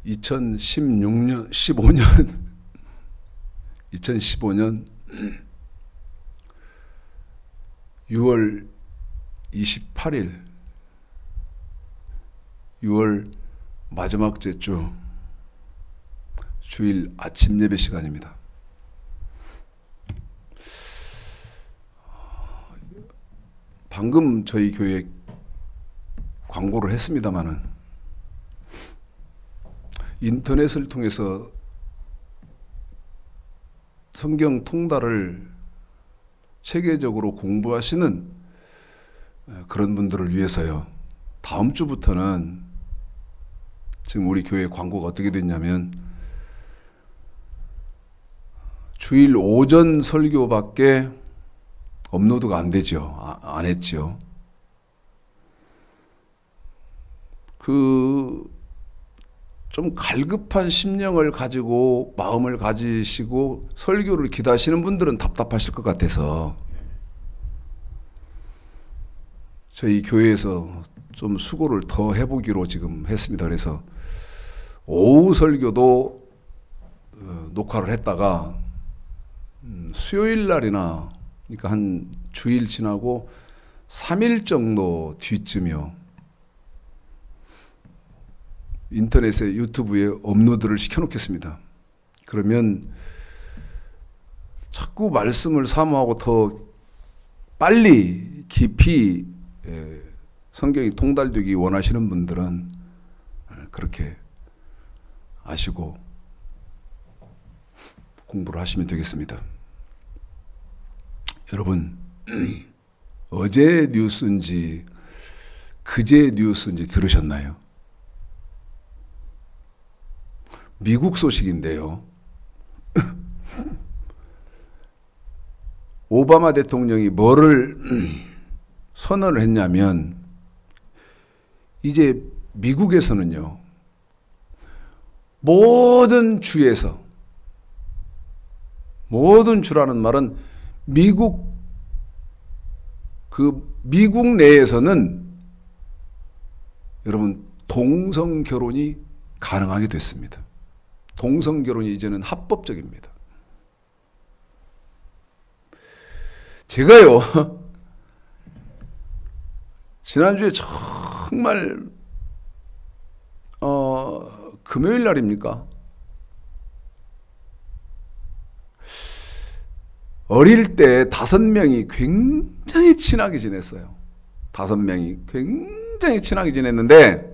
2015년 6월 28일 6월 마지막 주 주일 아침 예배 시간입니다. 방금 저희 교회 광고를 했습니다마는 인터넷을 통해서 성경 통달을 체계적으로 공부하시는 그런 분들을 위해서요. 다음 주부터는 지금 우리 교회 광고가 어떻게 됐냐면 주일 오전 설교밖에 업로드가 안 되죠. 안 했죠. 좀 갈급한 심령을 가지고 마음을 가지시고 설교를 기도하시는 분들은 답답하실 것 같아서 저희 교회에서 좀 수고를 더 해보기로 지금 했습니다. 그래서 오후 설교도 녹화를 했다가 수요일 날이나 그러니까 한 주일 지나고 3일 정도 뒤쯤이요. 인터넷에 유튜브에 업로드를 시켜놓겠습니다. 그러면 자꾸 말씀을 사모하고 더 빨리 깊이 성경이 통달되기 원하시는 분들은 그렇게 아시고 공부를 하시면 되겠습니다. 여러분, 어제 뉴스인지 그제 뉴스인지 들으셨나요? 미국 소식인데요. 오바마 대통령이 뭐를 선언을 했냐면 이제 미국에서는요. 모든 주에서 모든 주라는 말은 미국 내에서는 여러분 동성 결혼이 가능하게 됐습니다. 동성 결혼이 이제는 합법적입니다. 제가요 지난주에 정말 금요일 날입니까? 어릴 때 5명이 굉장히 친하게 지냈어요. 5명이 굉장히 친하게 지냈는데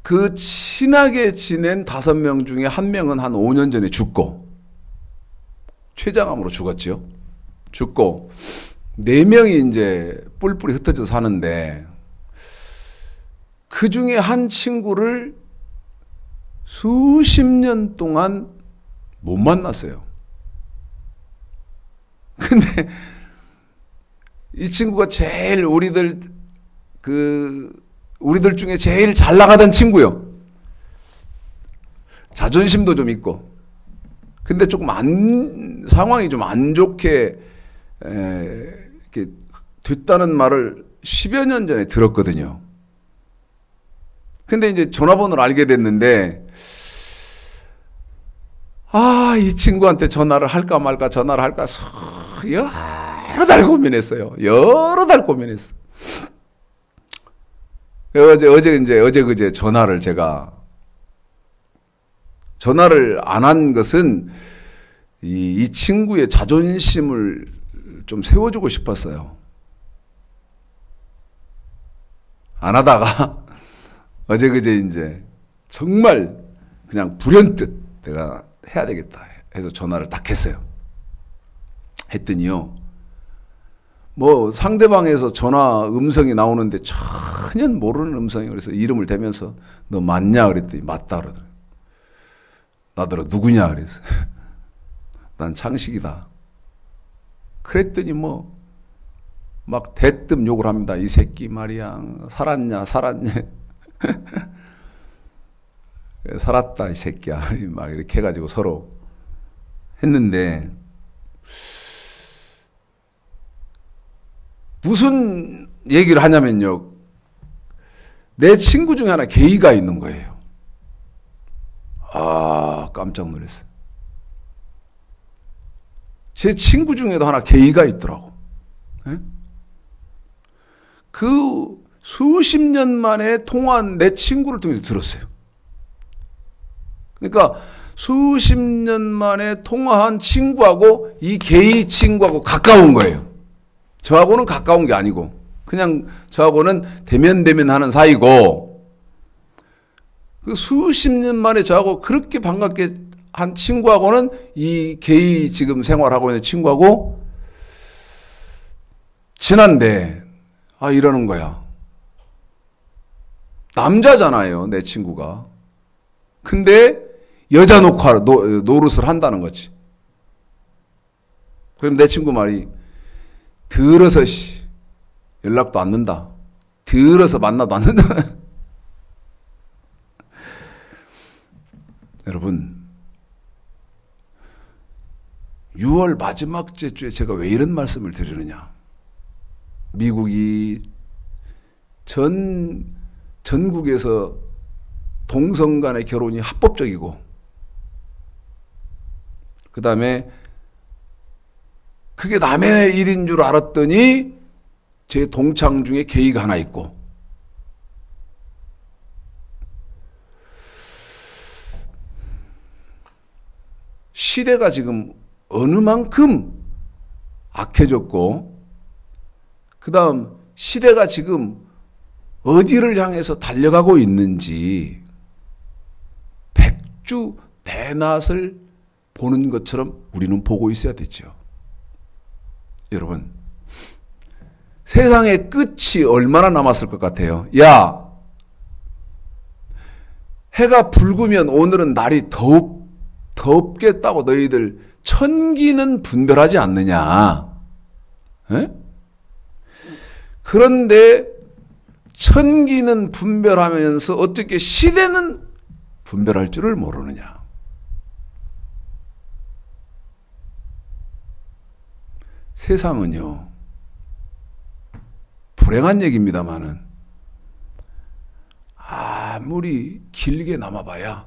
그 친하게 지낸 5명 중에 1명은 한 5년 전에 죽고 췌장암으로 죽었지요. 죽고 4명이 이제 뿔뿔이 흩어져 사는데 그 중에 한 친구를 수십 년 동안 못 만났어요. 근데 이 친구가 제일 우리들 중에 제일 잘 나가던 친구요. 자존심도 좀 있고. 근데 조금 상황이 좀 안 좋게 이렇게 됐다는 말을 10여 년 전에 들었거든요. 근데 이제 전화번호를 알게 됐는데 이 친구한테 전화를 할까 말까 전화를 할까 여러 달 고민했어요. 여러 달 고민했어. 어제 그제 전화를 안 한 것은 이 친구의 자존심을 좀 세워주고 싶었어요. 안 하다가 어제 그제 이제 정말 그냥 불현듯 내가 해야 되겠다 해서 전화를 딱 했어요. 했더니요. 뭐 상대방에서 전화 음성이 나오는데 전혀 모르는 음성이 그래서 이름을 대면서 너 맞냐 그랬더니 맞다 그러더라고요. 나더러 누구냐 그래서 난 창식이다. 그랬더니 뭐 막 대뜸 욕을 합니다. 이 새끼 말이야 살았냐 살았다 이 새끼야 막 이렇게 해가지고 서로 했는데 무슨 얘기를 하냐면요. 내 친구 중에 하나 게이가 있는 거예요. 아, 깜짝 놀랐어요. 제 친구 중에도 하나 게이가 있더라고. 네? 그 수십 년 만에 통화한 내 친구를 통해서 들었어요. 그러니까 수십 년 만에 통화한 친구하고 이 게이 친구하고 가까운 거예요. 저하고는 가까운 게 아니고 그냥 저하고는 대면 하는 사이고, 그 수십 년 만에 저하고 그렇게 반갑게 한 친구하고는 이 게이 지금 생활하고 있는 친구하고 친한데, 아, 이러는 거야. 남자잖아요, 내 친구가. 근데 여자 노릇을 한다는 거지. 그럼 내 친구 말이, 들어서 연락도 안 는다. 들어서 만나도 안 는다. 여러분, 6월 마지막 주에 제가 왜 이런 말씀을 드리느냐. 미국이 전국에서 동성 간의 결혼이 합법적이고, 그 다음에 그게 남의 일인 줄 알았더니 제 동창 중에 게이가 하나 있고, 시대가 지금 어느 만큼 악해졌고, 그 다음 시대가 지금 어디를 향해서 달려가고 있는지 백주 대낮을 보는 것처럼 우리는 보고 있어야 되죠. 여러분, 세상의 끝이 얼마나 남았을 것 같아요? 야, 해가 붉으면 오늘은 날이 덥겠다고 너희들 천기는 분별하지 않느냐? 에? 그런데 천기는 분별하면서 어떻게 시대는 분별할 줄을 모르느냐? 세상은요, 불행한 얘기입니다마는 아무리 길게 남아봐야,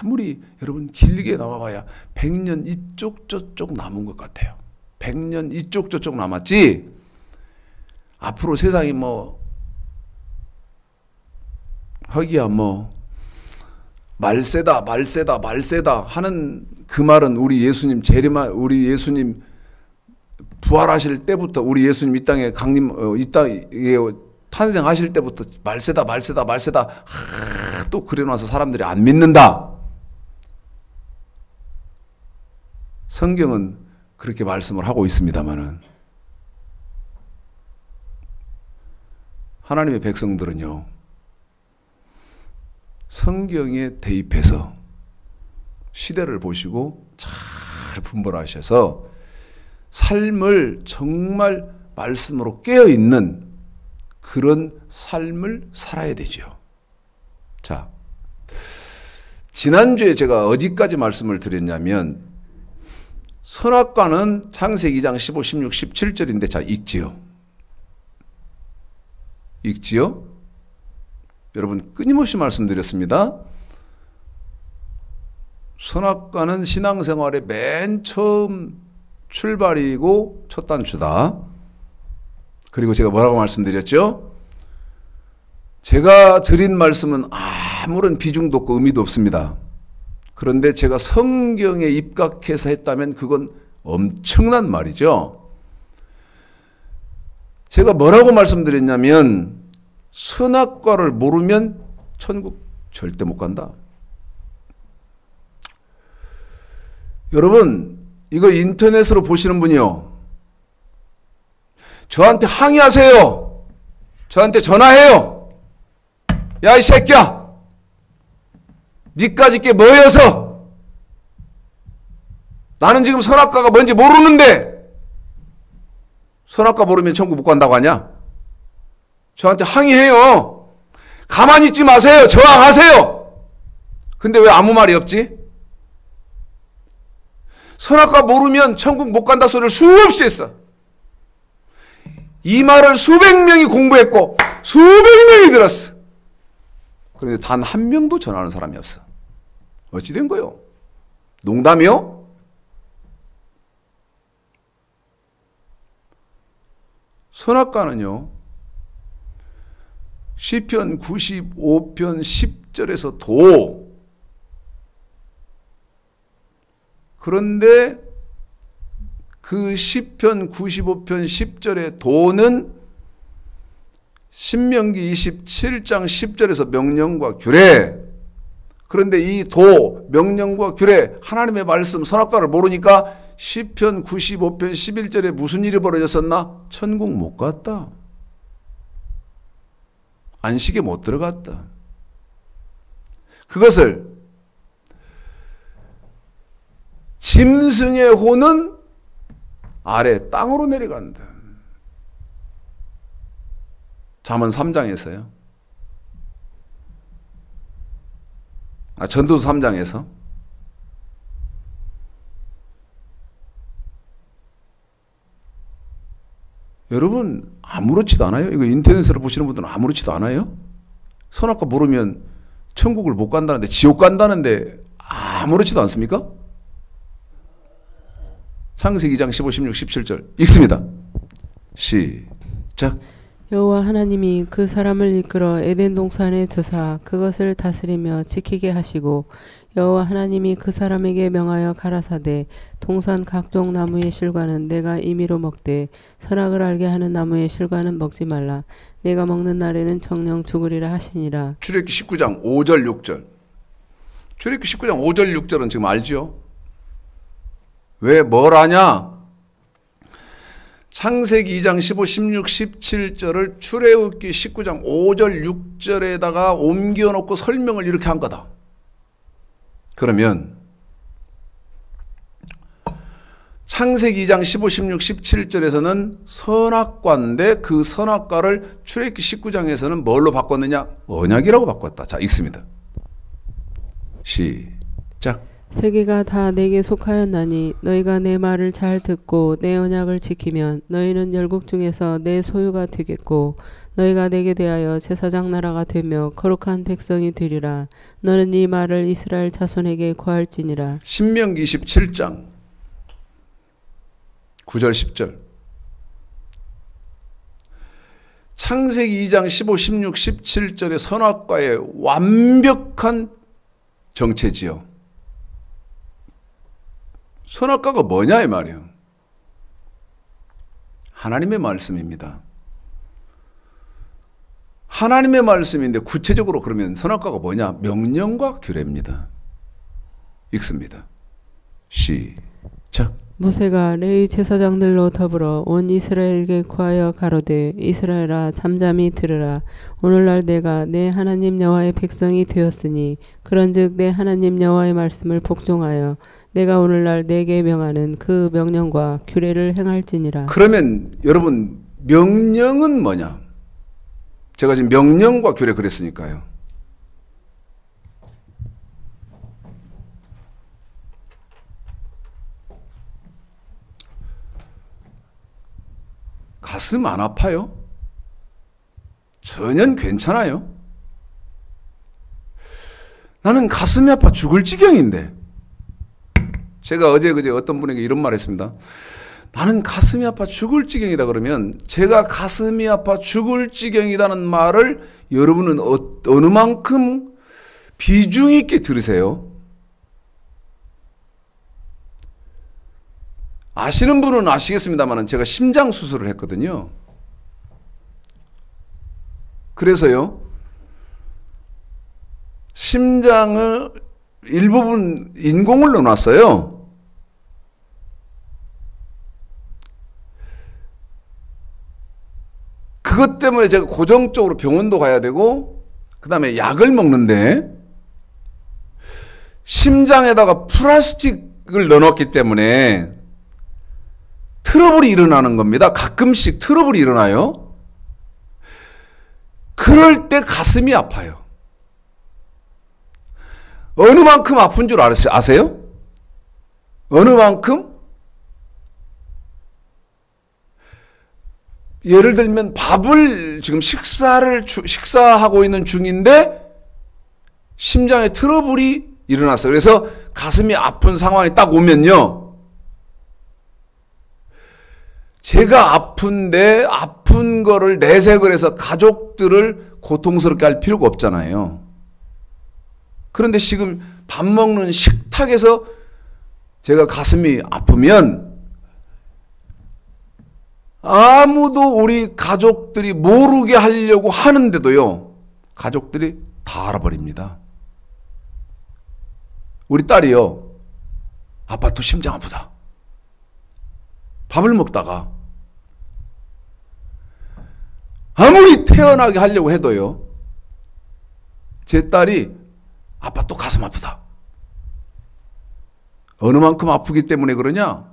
아무리 여러분 길게 남아봐야 100년 이쪽 저쪽 남은 것 같아요. 100년 이쪽 저쪽 남았지, 앞으로 세상이 하기야 말세다 하는 그 말은 우리 예수님 우리 예수님 부활하실 때부터, 우리 예수님 이 땅에 이 땅에 탄생하실 때부터 말세다 또 그래놔서 사람들이 안 믿는다. 성경은 그렇게 말씀을 하고 있습니다만은, 하나님의 백성들은요, 성경에 대입해서 시대를 보시고 잘 분별하셔서 삶을 정말 말씀으로 깨어있는 그런 삶을 살아야 되죠. 자, 지난주에 제가 어디까지 말씀을 드렸냐면, 선악과는 창세기 2장 15, 16, 17절인데, 자, 읽지요? 여러분, 끊임없이 말씀드렸습니다. 선악과는 신앙생활의 맨 처음 출발이고 첫 단추다. 그리고 제가 뭐라고 말씀드렸죠? 제가 드린 말씀은 아무런 비중도 없고 의미도 없습니다. 그런데 제가 성경에 입각해서 했다면 그건 엄청난 말이죠. 제가 뭐라고 말씀드렸냐면, 선악과를 모르면 천국 절대 못 간다. 여러분, 이거 인터넷으로 보시는 분이요, 저한테 항의하세요. 저한테 전화해요. 야, 이 새끼야, 니까짓 게 뭐여서 나는 지금 선악과가 뭔지 모르는데 선악과 모르면 천국 못 간다고 하냐? 저한테 항의해요. 가만히 있지 마세요. 저항하세요. 근데 왜 아무 말이 없지? 선악과 모르면 천국 못 간다 소리를 수없이 했어. 이 말을 수백 명이 공부했고 수백 명이 들었어. 그런데 단 한 명도 전하는 사람이 없어. 어찌 된 거요? 농담이요? 선악과는요, 시편 95편 10절에서 도. 그런데 그 시편 95편 10절의 도는 신명기 27장 10절에서 명령과 규례. 그런데 이 도, 명령과 규례, 하나님의 말씀, 선악과를 모르니까 시편 95편 11절에 무슨 일이 벌어졌었나? 천국 못 갔다. 안식에 못 들어갔다. 그것을 짐승의 호는 아래 땅으로 내려간다. 잠언 3장에서요. 전도서 3장에서. 여러분 아무렇지도 않아요? 이거 인터넷으로 보시는 분들은 아무렇지도 않아요? 선악과 모르면 천국을 못 간다는데, 지옥 간다는데 아무렇지도 않습니까? 창세기 2장 15, 16, 17절 읽습니다. 시작. 여호와 하나님이 그 사람을 이끌어 에덴 동산에 두사 그것을 다스리며 지키게 하시고, 여호와 하나님이 그 사람에게 명하여 가라사대 동산 각종 나무의 실과는 내가 임의로 먹되 선악을 알게 하는 나무의 실과는 먹지 말라. 내가 먹는 날에는 정령 죽으리라 하시니라. 출애굽기 19장 5절 6절. 출애굽기 19장 5절 6절은 지금 알지요? 왜 뭘 아냐? 창세기 2장 15, 16, 17절을 출애굽기 19장 5절 6절에다가 옮겨놓고 설명을 이렇게 한 거다. 그러면 창세기 2장 15, 16, 17절에서는 선악과인데 그 선악과를 출애굽기 19장에서는 뭘로 바꿨느냐? 언약이라고 바꿨다. 자, 읽습니다. 시작. 세계가 다 내게 속하였나니 너희가 내 말을 잘 듣고 내 언약을 지키면 너희는 열국 중에서 내 소유가 되겠고 너희가 내게 대하여 제사장 나라가 되며 거룩한 백성이 되리라. 너는 이 말을 이스라엘 자손에게 고할지니라. 신명기 27장 9절 10절. 창세기 2장 15, 16, 17절의 선악과의 완벽한 정체지요. 선악과가 뭐냐 이 말이에요. 하나님의 말씀입니다. 하나님의 말씀인데 구체적으로 그러면 선악과가 뭐냐? 명령과 규례입니다. 읽습니다. 시작. 모세가 레위 제사장들로 더불어 온 이스라엘에게 구하여 가로되 이스라엘아 잠잠히 들으라. 오늘날 내가 내 하나님 여호와의 백성이 되었으니 그런즉 내 하나님 여호와의 말씀을 복종하여 내가 오늘날 내게 명하는 그 명령과 규례를 행할지니라. 그러면 여러분 명령은 뭐냐? 제가 지금 명령과 규례 그랬으니까요. 가슴 안 아파요? 전혀 괜찮아요. 나는 가슴이 아파 죽을 지경인데. 제가 어제 그제 어떤 분에게 이런 말 했습니다. 나는 가슴이 아파 죽을 지경이다 그러면 제가 가슴이 아파 죽을 지경이라는 말을 여러분은 어느 만큼 비중 있게 들으세요? 아시는 분은 아시겠습니다만 제가 심장 수술을 했거든요. 그래서요. 심장을 일부분 인공을 넣어놨어요. 그것 때문에 제가 고정적으로 병원도 가야 되고 그 다음에 약을 먹는데 심장에다가 플라스틱을 넣어놨기 때문에 트러블이 일어나는 겁니다. 가끔씩 트러블이 일어나요. 그럴 때 가슴이 아파요. 어느 만큼 아픈 줄 아세요? 어느 만큼? 예를 들면 밥을 지금 식사하고 있는 중인데 심장에 트러블이 일어났어요. 그래서 가슴이 아픈 상황이 딱 오면요. 제가 아픈데 아픈 거를 내색을 해서 가족들을 고통스럽게 할 필요가 없잖아요. 그런데 지금 밥 먹는 식탁에서 제가 가슴이 아프면 아무도 우리 가족들이 모르게 하려고 하는데도요. 가족들이 다 알아버립니다. 우리 딸이요. 아빠 또 심장 아프다. 밥을 먹다가 아무리 태어나게 하려고 해도요. 제 딸이 아빠 또 가슴 아프다. 어느 만큼 아프기 때문에 그러냐?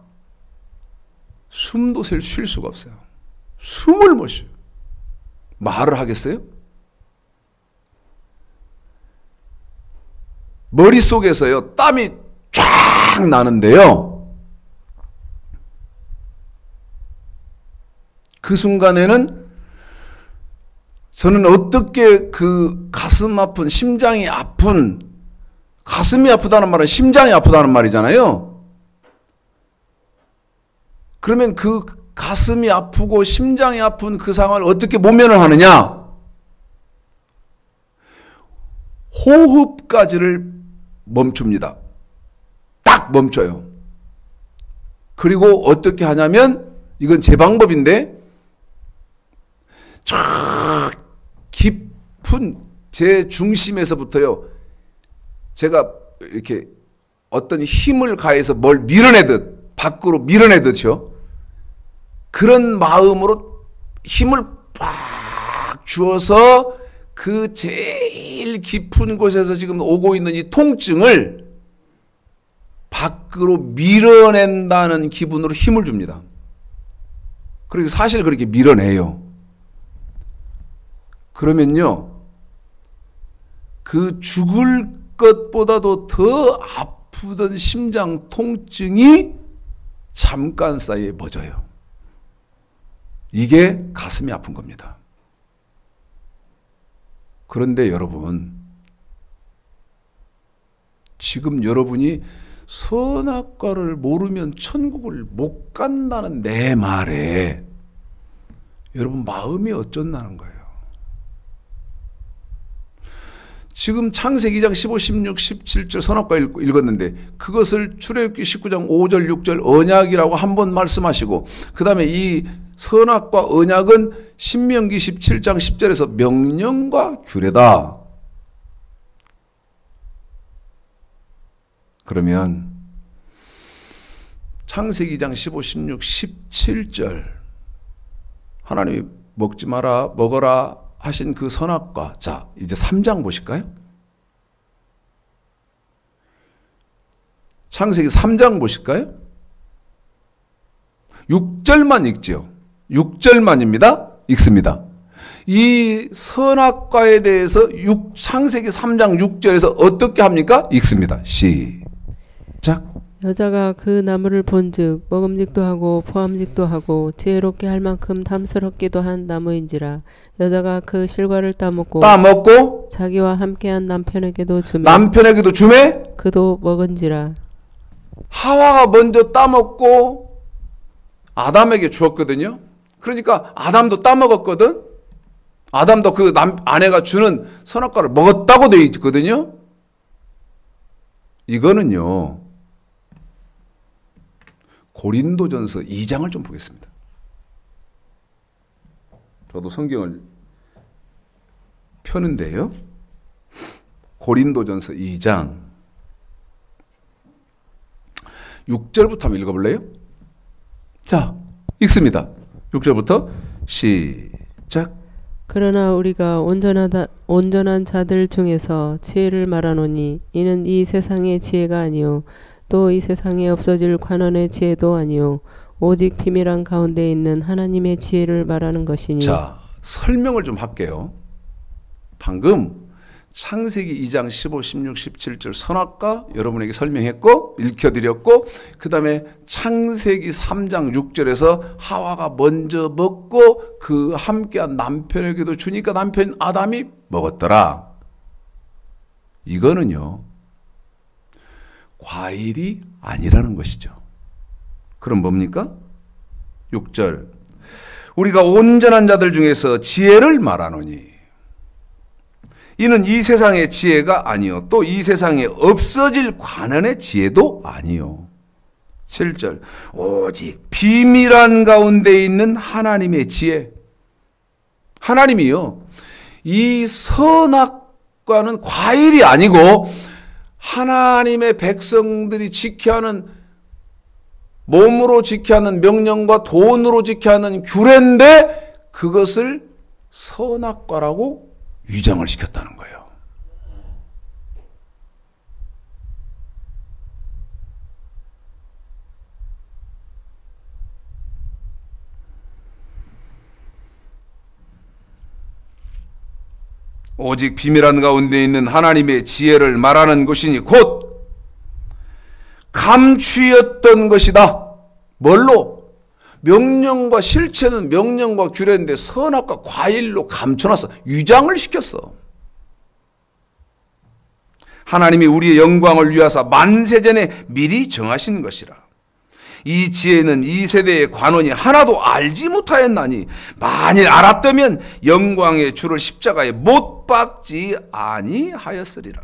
숨도 쉴 수가 없어요. 숨을 못 쉬어요. 말을 하겠어요? 머릿속에서요. 땀이 쫙 나는데요. 그 순간에는 저는 어떻게 그 가슴 아픈, 심장이 아픈, 가슴이 아프다는 말은 심장이 아프다는 말이잖아요. 그러면 그 가슴이 아프고 심장이 아픈 그 상황을 어떻게 모면을 하느냐? 호흡까지를 멈춥니다. 딱 멈춰요. 그리고 어떻게 하냐면 이건 제 방법인데 쫙 깊은 제 중심에서부터요. 제가 이렇게 어떤 힘을 가해서 뭘 밀어내듯 밖으로 밀어내듯요. 그런 마음으로 힘을 빡 주어서 그 제일 깊은 곳에서 지금 오고 있는 이 통증을 밖으로 밀어낸다는 기분으로 힘을 줍니다. 그리고 사실 그렇게 밀어내요. 그러면요, 그 죽을 것보다도 더 아프던 심장 통증이 잠깐 사이에 멎어요. 이게 가슴이 아픈 겁니다. 그런데 여러분, 지금 여러분이 선악과를 모르면 천국을 못 간다는 내 말에 여러분 마음이 어쩐다는 거예요. 지금 창세기 2장 15, 16, 17절 선악과 읽었는데 그것을 출애굽기 19장 5절, 6절 언약이라고 한 번 말씀하시고 그 다음에 이 선악과 언약은 신명기 17장 10절에서 명령과 규례다. 그러면 창세기 2장 15, 16, 17절 하나님이 먹지 마라, 먹어라 하신 그 선악과. 자, 이제 3장 보실까요? 창세기 3장 보실까요? 6절만 읽죠. 6절만입니다. 읽습니다. 이 선악과에 대해서 창세기 3장 6절에서 어떻게 합니까? 읽습니다. 시작. 여자가 그 나무를 본즉 먹음직도 하고 포함직도 하고 지혜롭게 할 만큼 탐스럽기도 한 나무인지라 여자가 그 실과를 따먹고 자기와 함께한 남편에게도 주매 그도 먹은지라. 하와가 먼저 따먹고 아담에게 주었거든요. 그러니까 아담도 따먹었거든. 아담도 그 아내가 주는 선악과를 먹었다고 되어 있거든요. 이거는요. 고린도전서 2장을 좀 보겠습니다. 저도 성경을 펴는데요. 고린도전서 2장 6절부터 한번 읽어볼래요? 자, 읽습니다. 6절부터 시작. 그러나 우리가 온전한 자들 중에서 지혜를 말하노니 이는 이 세상의 지혜가 아니요 또 이 세상에 없어질 관원의 지혜도 아니요 오직 비밀한 가운데 있는 하나님의 지혜를 말하는 것이니. 자, 설명을 좀 할게요. 방금 창세기 2장 15, 16, 17절 선악과 여러분에게 설명했고 읽혀드렸고 그 다음에 창세기 3장 6절에서 하와가 먼저 먹고 그 함께한 남편에게도 주니까 남편 아담이 먹었더라. 이거는요 과일이 아니라는 것이죠. 그럼 뭡니까? 6절 우리가 온전한 자들 중에서 지혜를 말하노니 이는 이 세상의 지혜가 아니요 또 이 세상에 없어질 관원의 지혜도 아니요. 7절 오직 비밀한 가운데 있는 하나님의 지혜. 하나님이요 이 선악과는 과일이 아니고 하나님의 백성들이 지켜야 하는 몸으로 지켜야 하는 명령과 돈으로 지켜야 하는 규례인데 그것을 선악과라고 위장을 시켰다는 거예요. 오직 비밀한 가운데 있는 하나님의 지혜를 말하는 것이니 곧 감추였던 것이다. 뭘로? 명령과 실체는 명령과 규례인데 선악과 과일로 감춰놨어. 위장을 시켰어. 하나님이 우리의 영광을 위하사 만세전에 미리 정하신 것이라. 이 지혜는 이 세대의 관원이 하나도 알지 못하였나니 만일 알았다면 영광의 주를 십자가에 못 박지 아니하였으리라.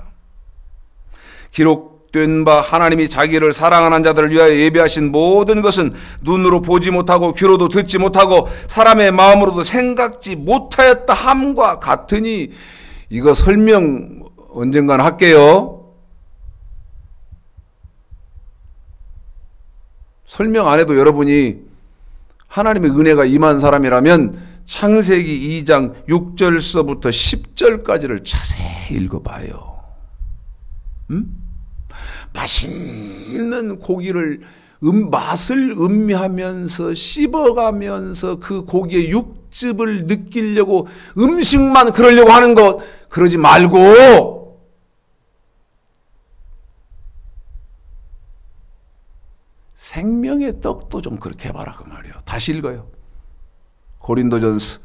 기록된 바 하나님이 자기를 사랑하는 자들을 위하여 예비하신 모든 것은 눈으로 보지 못하고 귀로도 듣지 못하고 사람의 마음으로도 생각지 못하였다 함과 같으니 이거 설명 언젠간 할게요. 설명 안 해도 여러분이 하나님의 은혜가 임한 사람이라면 창세기 2장 6절서부터 10절까지를 자세히 읽어봐요. 맛있는 고기를 맛을 음미하면서 씹어가면서 그 고기의 육즙을 느끼려고 음식만 그러려고 하는 것 그러지 말고 생명의 떡도 좀 그렇게 해봐라 그 말이에요. 다시 읽어요. 고린도전서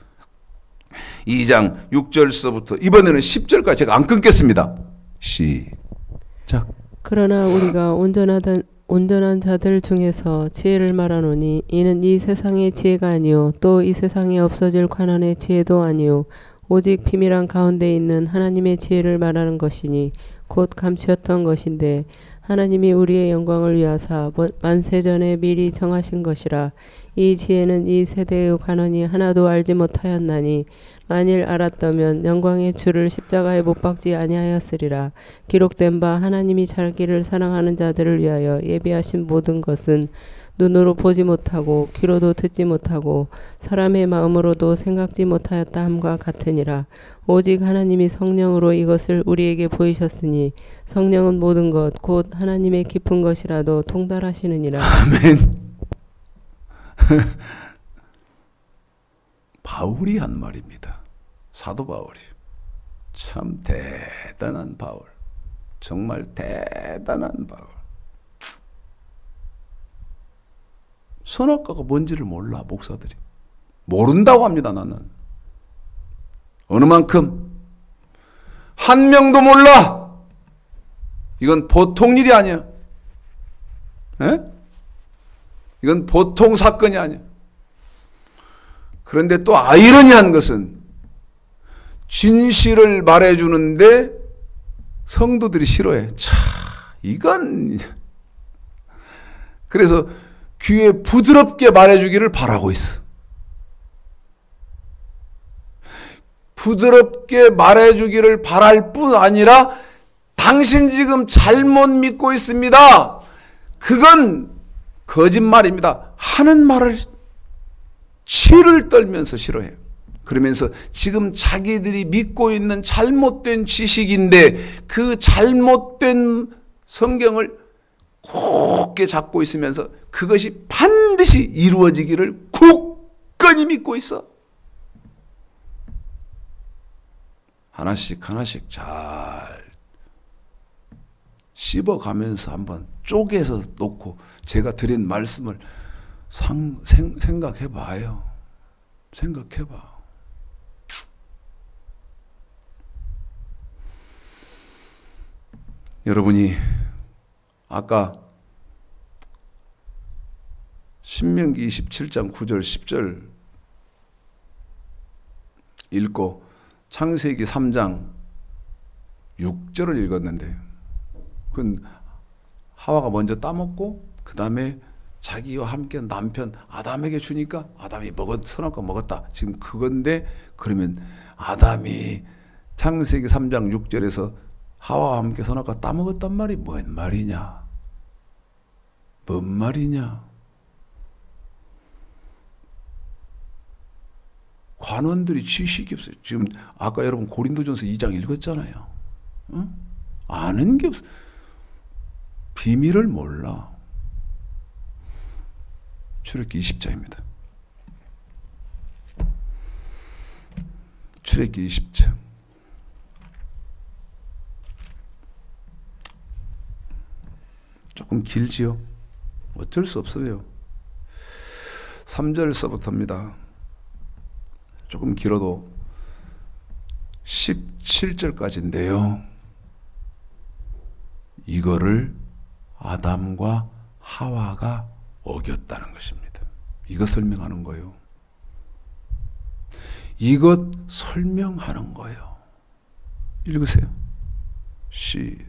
2장 6절서부터 이번에는 10절까지 제가 안 끊겠습니다. 시작. 그러나 우리가 온전한 자들 중에서 지혜를 말하노니 이는 이 세상의 지혜가 아니요 또 이 세상에 없어질 관원의 지혜도 아니요 오직 비밀한 가운데 있는 하나님의 지혜를 말하는 것이니 곧 감추었던 것인데 하나님이 우리의 영광을 위하사 만세전에 미리 정하신 것이라. 이 지혜는 이 세대의 관원이 하나도 알지 못하였나니 만일 알았다면 영광의 주를 십자가에 못 박지 아니하였으리라. 기록된 바 하나님이 자기를 사랑하는 자들을 위하여 예비하신 모든 것은 눈으로 보지 못하고 귀로도 듣지 못하고 사람의 마음으로도 생각지 못하였다 함과 같으니라. 오직 하나님이 성령으로 이것을 우리에게 보이셨으니 성령은 모든 것 곧 하나님의 깊은 것이라도 통달하시느니라. 아멘. 바울이 한 말입니다. 사도 바울이. 참 대단한 바울. 정말 대단한 바울. 선악과가 뭔지를 몰라 목사들이. 모른다고 합니다. 나는. 어느 만큼 한 명도 몰라. 이건 보통 일이 아니야. 에? 이건 보통 사건이 아니야. 그런데 또 아이러니한 것은 진실을 말해주는데 성도들이 싫어해. 이건 그래서 귀에 부드럽게 말해주기를 바라고 있어. 부드럽게 말해주기를 바랄 뿐 아니라 당신 지금 잘못 믿고 있습니다. 그건 거짓말입니다. 하는 말을 치를 떨면서 싫어해요. 그러면서 지금 자기들이 믿고 있는 잘못된 지식인데 그 잘못된 성경을 굳게 잡고 있으면서 그것이 반드시 이루어지기를 굳건히 믿고 있어. 하나씩 하나씩 잘 씹어가면서 한번 쪼개서 놓고 제가 드린 말씀을 생각해 봐요. 생각해 봐. 여러분이 아까 신명기 27장 9절 10절 읽고 창세기 3장 6절을 읽었는데 그건 하와가 먼저 따먹고 그 다음에 자기와 함께 남편 아담에게 주니까 아담이 선악과 먹었다. 지금 그건데 그러면 아담이 창세기 3장 6절에서 하와와 함께 선악과 따먹었단 말이 뭔 말이냐? 뭔 말이냐? 관원들이 지식이 없어요. 지금 아까 여러분 고린도전서 2장 읽었잖아요. 응? 아는 게 없어. 비밀을 몰라. 출애굽기 20장입니다. 출애굽기 20장. 조금 길지요? 어쩔 수 없어요. 3절서부터입니다. 조금 길어도 17절까지인데요. 이거를 아담과 하와가 어겼다는 것입니다. 이거 설명하는 거예요. 이것 설명하는 거예요. 읽으세요.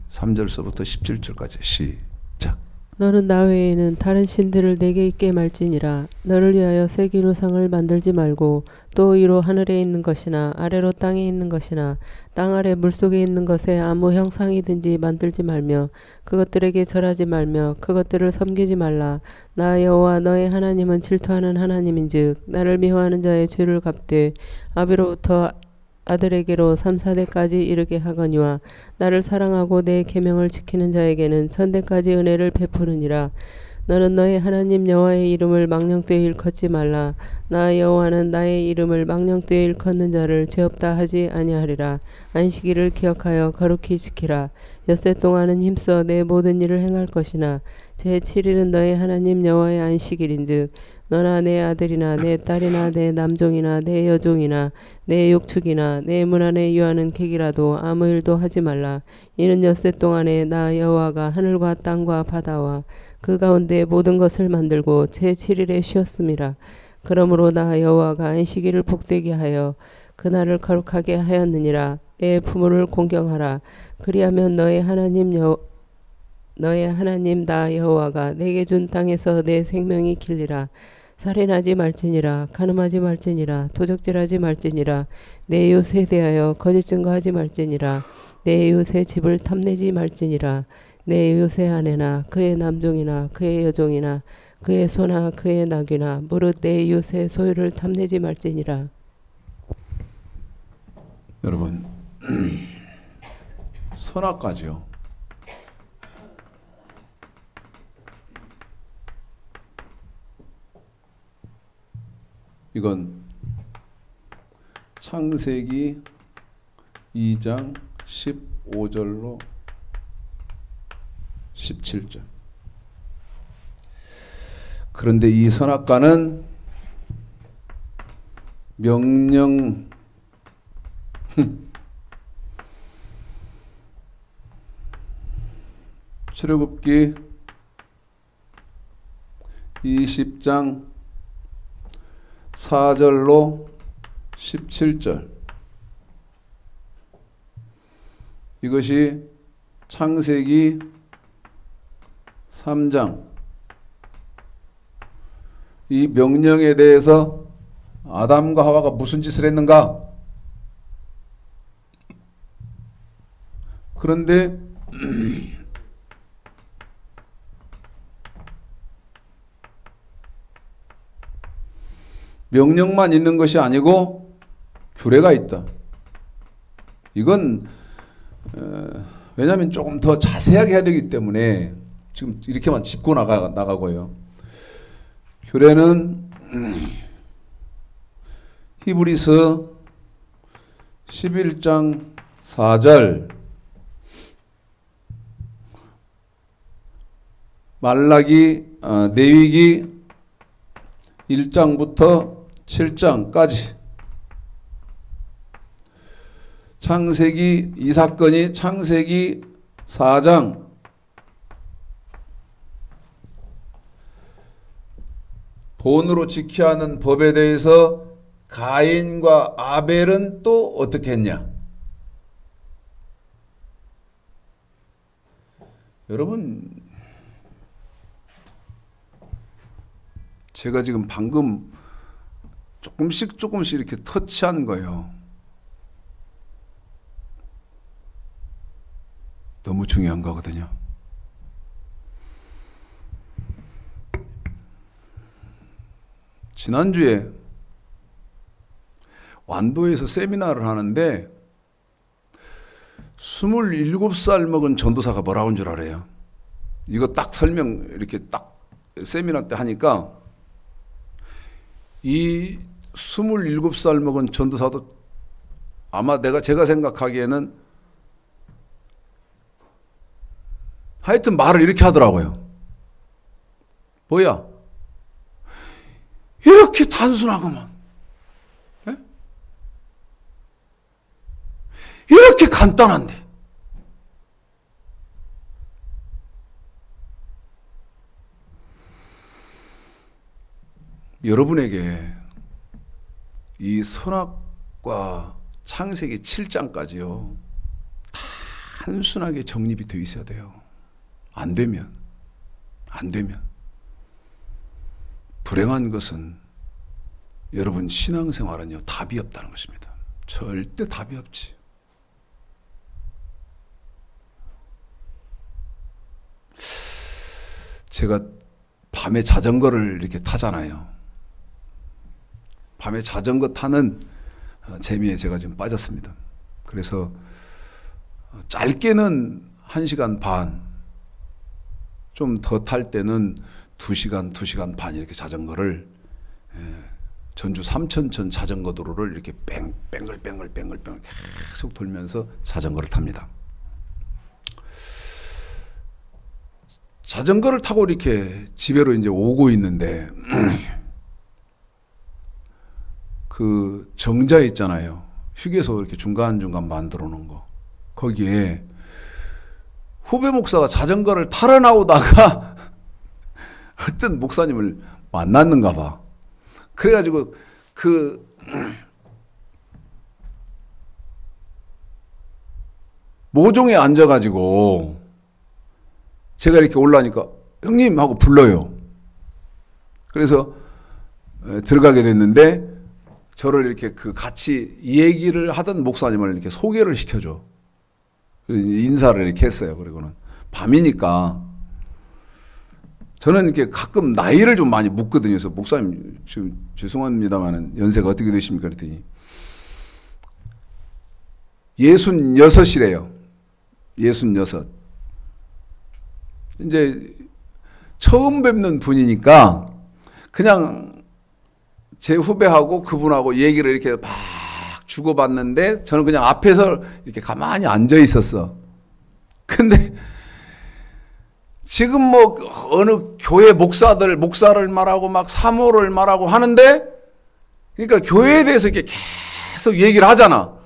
3절서부터 17절까지 시작. 너는 나 외에는 다른 신들을 내게 있게 말지니라. 너를 위하여 새긴 우상을 만들지 말고 또 위로 하늘에 있는 것이나 아래로 땅에 있는 것이나 땅 아래 물속에 있는 것에 아무 형상이든지 만들지 말며 그것들에게 절하지 말며 그것들을 섬기지 말라. 나 여호와 너의 하나님은 질투하는 하나님인즉 나를 미워하는 자의 죄를 갚되 아비로부터 아들에게로 3, 4대까지 이르게 하거니와 나를 사랑하고 내 계명을 지키는 자에게는 천대까지 은혜를 베푸느니라. 너는 너의 하나님 여호와의 이름을 망령되이 일컫지 말라. 나 여호와는 나의 이름을 망령되이 일컫는 자를 죄없다 하지 아니하리라. 안식일을 기억하여 거룩히 지키라. 엿새 동안은 힘써 내 모든 일을 행할 것이나 제7일은 너의 하나님 여호와의 안식일인즉 너나 내 아들이나 내 딸이나 내 남종이나 내 여종이나 내 육축이나 내 문 안에 유하는 객이라도 아무 일도 하지 말라. 이는 엿새 동안에 나 여호와가 하늘과 땅과 바다와 그 가운데 모든 것을 만들고 제7일에 쉬었음이라. 그러므로 나 여호와가 안식일을 복되게 하여 그날을 거룩하게 하였느니라. 내 부모를 공경하라. 그리하면 너의 하나님 나 여호와가 내게 준 땅에서 내 생명이 길리라. 살인하지 말지니라. 간음하지 말지니라. 도적질하지 말지니라. 내 이웃에 대하여 거짓 증거하지 말지니라. 내 이웃의 집을 탐내지 말지니라. 내 이웃의 아내나 그의 남종이나 그의 여종이나 그의 소나 그의 낙이나 무릇 내 이웃의 소유를 탐내지 말지니라. 여러분 선악과지요. 이건 창세기 2장 15절로 17절. 그런데 이 선악과는 명령 출애굽기 20장 4절로 17절. 이것이 창세기 3장. 이 명령에 대해서 아담과 하와가 무슨 짓을 했는가? 그런데 명령만 있는 것이 아니고 규례가 있다. 이건 왜냐하면 조금 더 자세하게 해야 되기 때문에 지금 이렇게만 짚고 나가고요. 규례는 히브리서 11장 4절 레위기 1장부터 7장까지 창세기 이 사건이 창세기 4장 돈으로 지켜야 하는 법에 대해서 가인과 아벨은 또 어떻게 했냐? 여러분, 제가 지금 방금 조금씩 이렇게 터치하는 거예요. 너무 중요한 거거든요. 지난주에 완도에서 세미나를 하는데 27살 먹은 전도사가 뭐라고 한 줄 알아요? 이거 딱 설명 이렇게 딱 세미나 때 하니까 이 27살 먹은 전도사도 아마 제가 생각하기에는 하여튼 말을 이렇게 하더라고요. 뭐야? 이렇게 단순하구만. 에? 이렇게 간단한데. 여러분에게 이 선악과 창세기 7장까지요. 단순하게 정립이 되어 있어야 돼요. 안 되면 불행한 것은 여러분 신앙생활은요 답이 없다는 것입니다. 절대 답이 없지. 제가 밤에 자전거를 이렇게 타잖아요. 밤에 자전거 타는 재미에 제가 지금 빠졌습니다. 그래서 짧게는 1시간 반, 좀 더 탈 때는 2시간 반 이렇게 자전거를 전주 삼천천 자전거 도로를 이렇게 뺑글뺑글 계속 돌면서 자전거를 탑니다. 자전거를 타고 이렇게 집에로 이제 오고 있는데 그 정자 있잖아요. 휴게소 이렇게 중간중간 만들어 놓은 거. 거기에 후배 목사가 자전거를 타러 나오다가 어떤 목사님을 만났는가 봐. 그래가지고 그 모종에 앉아가지고 제가 이렇게 올라니까 형님 하고 불러요. 그래서 들어가게 됐는데 저를 이렇게 그 같이 얘기를 하던 목사님을 이렇게 소개를 시켜줘. 인사를 이렇게 했어요. 그리고는 밤이니까 저는 이렇게 가끔 나이를 좀 많이 묻거든요. 그래서 목사님 지금 죄송합니다만은 연세가 어떻게 되십니까? 그랬더니 66이래요. 66. 이제 처음 뵙는 분이니까 그냥 제 후배하고 그분하고 얘기를 이렇게 막 주고받는데 저는 그냥 앞에서 이렇게 가만히 앉아 있었어. 근데 지금 뭐 어느 교회 목사를 말하고 막 사모를 말하고 하는데 그러니까 교회에 대해서 이렇게 계속 얘기를 하잖아.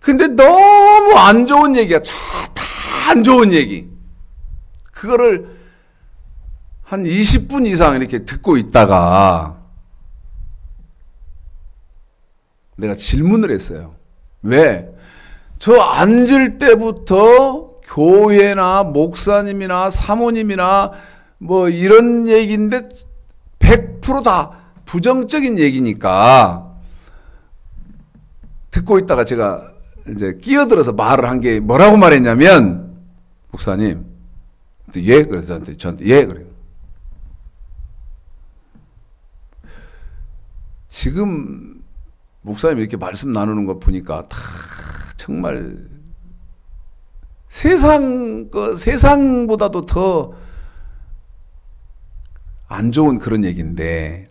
근데 너무 안 좋은 얘기야. 다 안 좋은 얘기. 그거를 한 20분 이상 이렇게 듣고 있다가 내가 질문을 했어요. 왜? 저 앉을 때부터 교회나 목사님이나 사모님이나 뭐 이런 얘기인데 100% 다 부정적인 얘기니까 듣고 있다가 제가 이제 끼어들어서 말을 한 게 뭐라고 말했냐면 목사님, 예, 그래서 저한테 예, 그래요. 지금 목사님 이렇게 말씀 나누는 거 보니까 다 정말 세상보다도 더 안 좋은 그런 얘기인데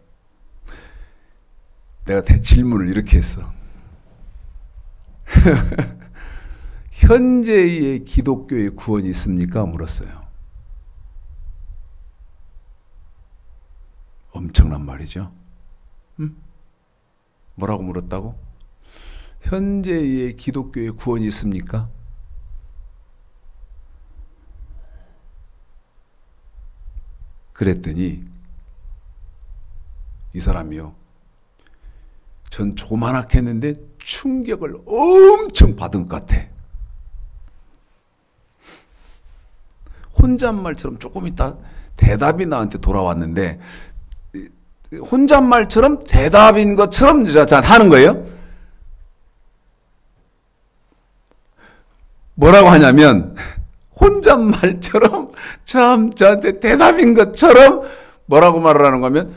내가 질문을 이렇게 했어. 현재의 기독교의 구원이 있습니까? 물었어요. 엄청난 말이죠. 뭐라고 물었다고? 현재의 기독교의 구원이 있습니까? 그랬더니 이 사람이요. 전 조그만하게 했는데 충격을 엄청 받은 것 같아. 혼잣말처럼 조금 있다 대답이 나한테 돌아왔는데 혼잣말처럼 대답인 것처럼 하는 거예요. 뭐라고 하냐면 혼잣말처럼 참 저한테 대답인 것처럼 뭐라고 말을 하는 거면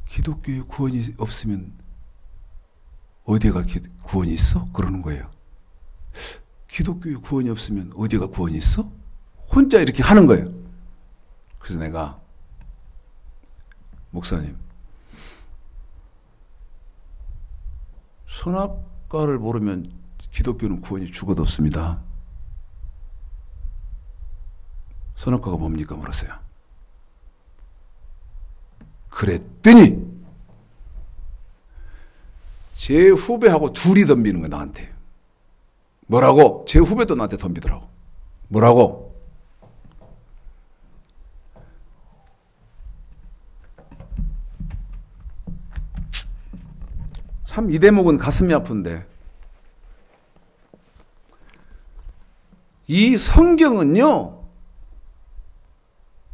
기독교의 구원이 없으면 어디가 구원이 있어? 그러는 거예요. 기독교의 구원이 없으면 어디가 구원이 있어? 혼자 이렇게 하는 거예요. 그래서 내가 목사님 선악과를 모르면 기독교는 구원이 죽어도 없습니다. 선악과가 뭡니까? 물었어요. 그랬더니 제 후배하고 둘이 덤비는 거야 나한테. 뭐라고? 제 후배도 나한테 덤비더라고. 뭐라고? 참 이 대목은 가슴이 아픈데 이 성경은요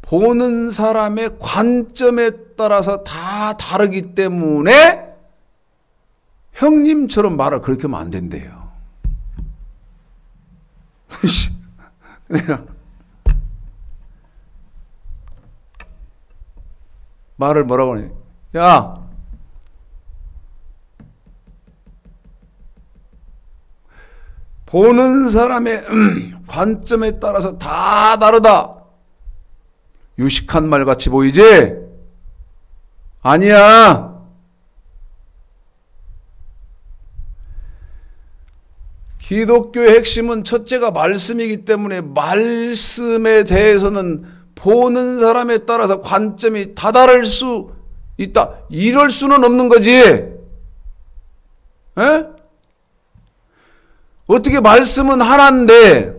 보는 사람의 관점에 따라서 다 다르기 때문에 형님처럼 말을 그렇게 하면 안 된대요. 내가 말을 뭐라고 하냐? 야, 보는 사람의 관점에 따라서 다 다르다. 유식한 말 같이 보이지? 아니야. 기독교의 핵심은 첫째가 말씀이기 때문에 말씀에 대해서는 보는 사람에 따라서 관점이 다 다를 수 있다. 이럴 수는 없는 거지. 에? 어떻게 말씀은 하나인데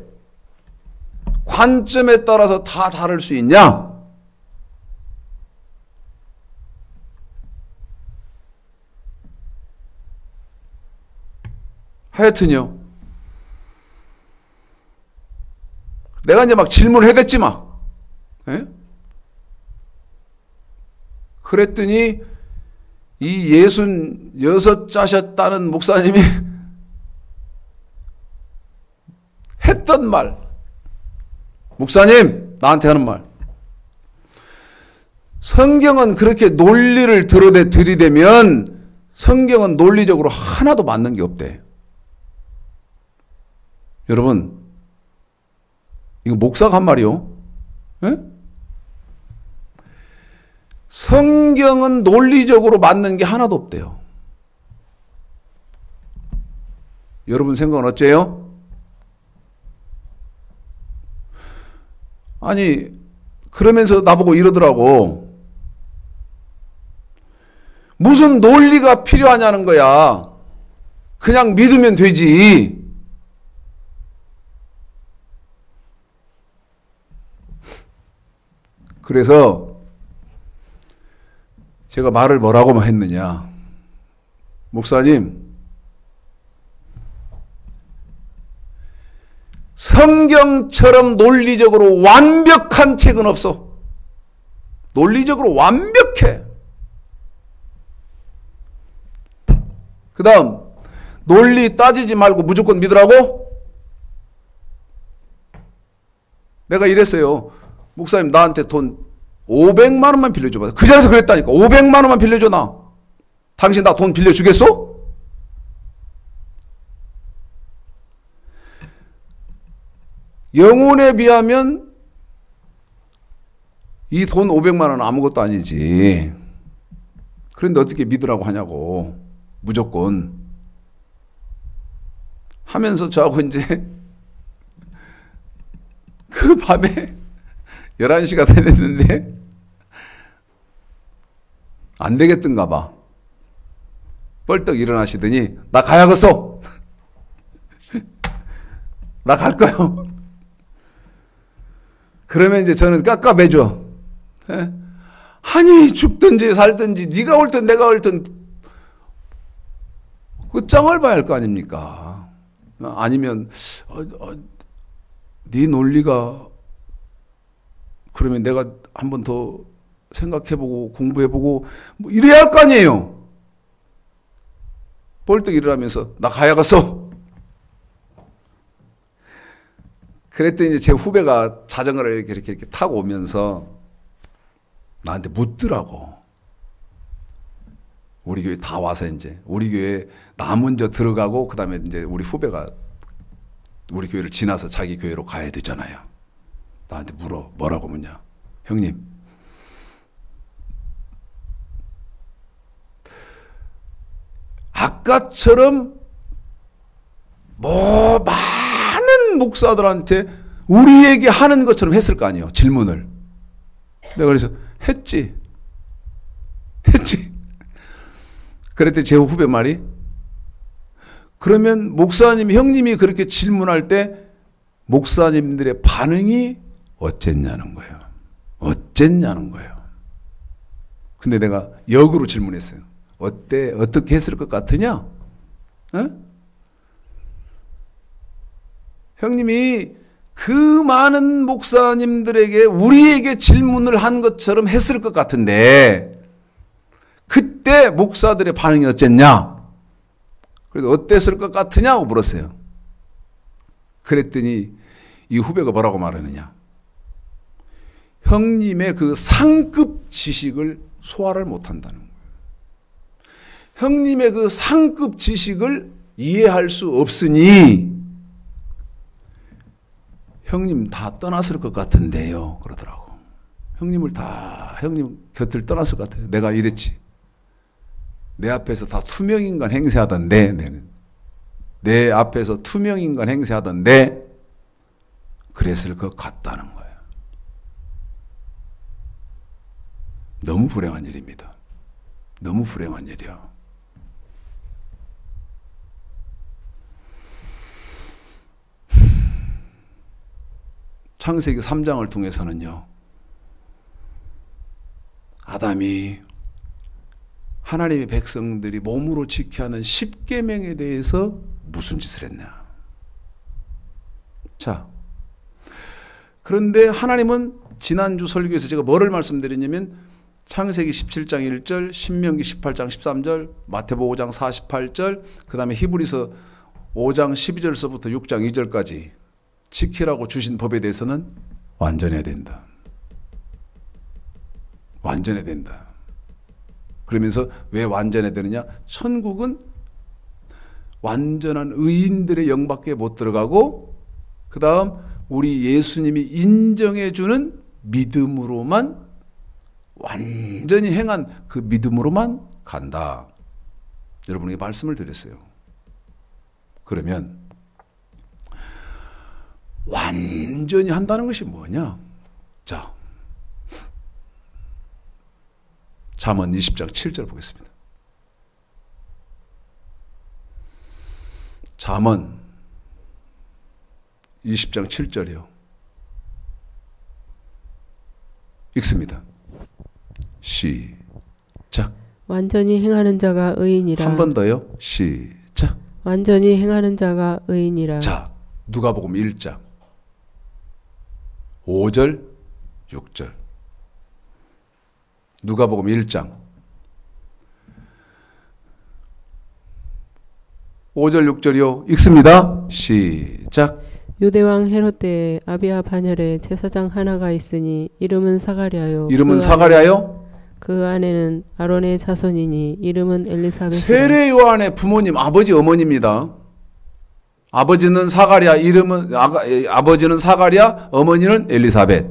관점에 따라서 다 다를 수 있냐? 하여튼요. 내가 이제 막 질문을 해댔지 막. 에? 그랬더니 이 66자셨다는 목사님이 했던 말. 목사님, 나한테 하는 말. 성경은 그렇게 논리를 들이대면 성경은 논리적으로 하나도 맞는 게 없대. 여러분, 이거 목사가 한 말이요. 에? 성경은 논리적으로 맞는 게 하나도 없대요. 여러분 생각은 어째요? 아니, 그러면서 나보고 이러더라고. 무슨 논리가 필요하냐는 거야. 그냥 믿으면 되지. 그래서 제가 말을 뭐라고 했느냐. 목사님, 성경처럼 논리적으로 완벽한 책은 없어. 논리적으로 완벽해. 그 다음, 논리 따지지 말고 무조건 믿으라고? 내가 이랬어요. 목사님, 나한테 돈 500만 원만 빌려줘봐. 그 자리에서 그랬다니까. 500만 원만 빌려줘, 나. 당신 나 돈 빌려주겠어? 영혼에 비하면 이 돈 500만 원은 아무것도 아니지. 그런데 어떻게 믿으라고 하냐고. 무조건. 하면서 저하고 이제 그 밤에 11시가 됐는데 안 되겠던가 봐. 벌떡 일어나시더니 나 가야겠어. 나 갈 거요. 그러면 이제 저는 깝깝해져. 아니 죽든지 살든지 네가 옳든 내가 옳든 그 짱을 봐야 할 거 아닙니까? 아니면 네 논리가 그러면 내가 한 번 더 생각해보고 공부해보고 뭐 이래야 할 거 아니에요. 벌떡 일어나면서 나 가야겠어. 그랬더니 이제 제 후배가 자전거를 이렇게 타고 오면서 나한테 묻더라고. 우리 교회 다 와서 이제 우리 교회 나 먼저 들어가고 그다음에 이제 우리 후배가 우리 교회를 지나서 자기 교회로 가야 되잖아요. 나한테 물어. 뭐라고 묻냐. 형님, 아까처럼 뭐 많은 목사들한테 우리에게 하는 것처럼 했을 거 아니에요. 질문을. 내가 그래서 했지. 그랬더니 제 후배 말이 그러면 목사님, 형님이 그렇게 질문할 때 목사님들의 반응이 어쨌냐는 거예요. 어쨌냐는 거예요. 근데 내가 역으로 질문했어요. 어때? 어떻게 했을 것 같으냐? 어? 형님이 그 많은 목사님들에게 우리에게 질문을 한 것처럼 했을 것 같은데 그때 목사들의 반응이 어쨌냐? 그래서 어땠을 것 같으냐고 물었어요. 그랬더니 이 후배가 뭐라고 말하느냐? 형님의 그 상급 지식을 소화를 못한다는 거예요. 형님의 그 상급 지식을 이해할 수 없으니 형님 다 떠났을 것 같은데요. 그러더라고. 형님 곁을 떠났을 것 같아요. 내가 이랬지. 내 앞에서 다 투명인간 행세하던데, 내 앞에서 투명인간 행세하던데, 그랬을 것 같다는 거예요. 너무 불행한 일입니다. 너무 불행한 일이야. 창세기 3장을 통해서는요, 아담이 하나님의 백성들이 몸으로 지켜야 하는 10계명에 대해서 무슨 짓을 했냐. 자, 그런데 하나님은 지난주 설교에서 제가 뭐를 말씀드렸냐면 창세기 17장 1절, 신명기 18장 13절, 마태복음 5장 48절, 그 다음에 히브리서 5장 12절서부터 6장 2절까지 지키라고 주신 법에 대해서는 완전해야 된다. 완전해야 된다. 그러면서 왜 완전해야 되느냐? 천국은 완전한 의인들의 영밖에 못 들어가고 그 다음 우리 예수님이 인정해주는 믿음으로만 완전히 행한 그 믿음으로만 간다. 여러분에게 말씀을 드렸어요. 그러면 완전히 한다는 것이 뭐냐? 자, 잠언 20장 7절 보겠습니다. 잠언 20장 7절이요. 읽습니다. 시작. 완전히 행하는 자가 의인이라. 한 번 더요. 시작. 완전히 행하는 자가 의인이라. 자, 누가복음 1장 5절 6절. 누가복음 1장 5절 6절이요. 읽습니다. 시작. 유대왕 헤롯 때에 아비야 반열에 제사장 하나가 있으니 이름은 사가랴요. 이름은 사가랴요? 그 아내는 아론의 자손이니 이름은 엘리사벳. 세례 요한의 부모님 아버지 어머니입니다. 아버지는 사가랴, 아버지는 사가랴, 어머니는 엘리사벳.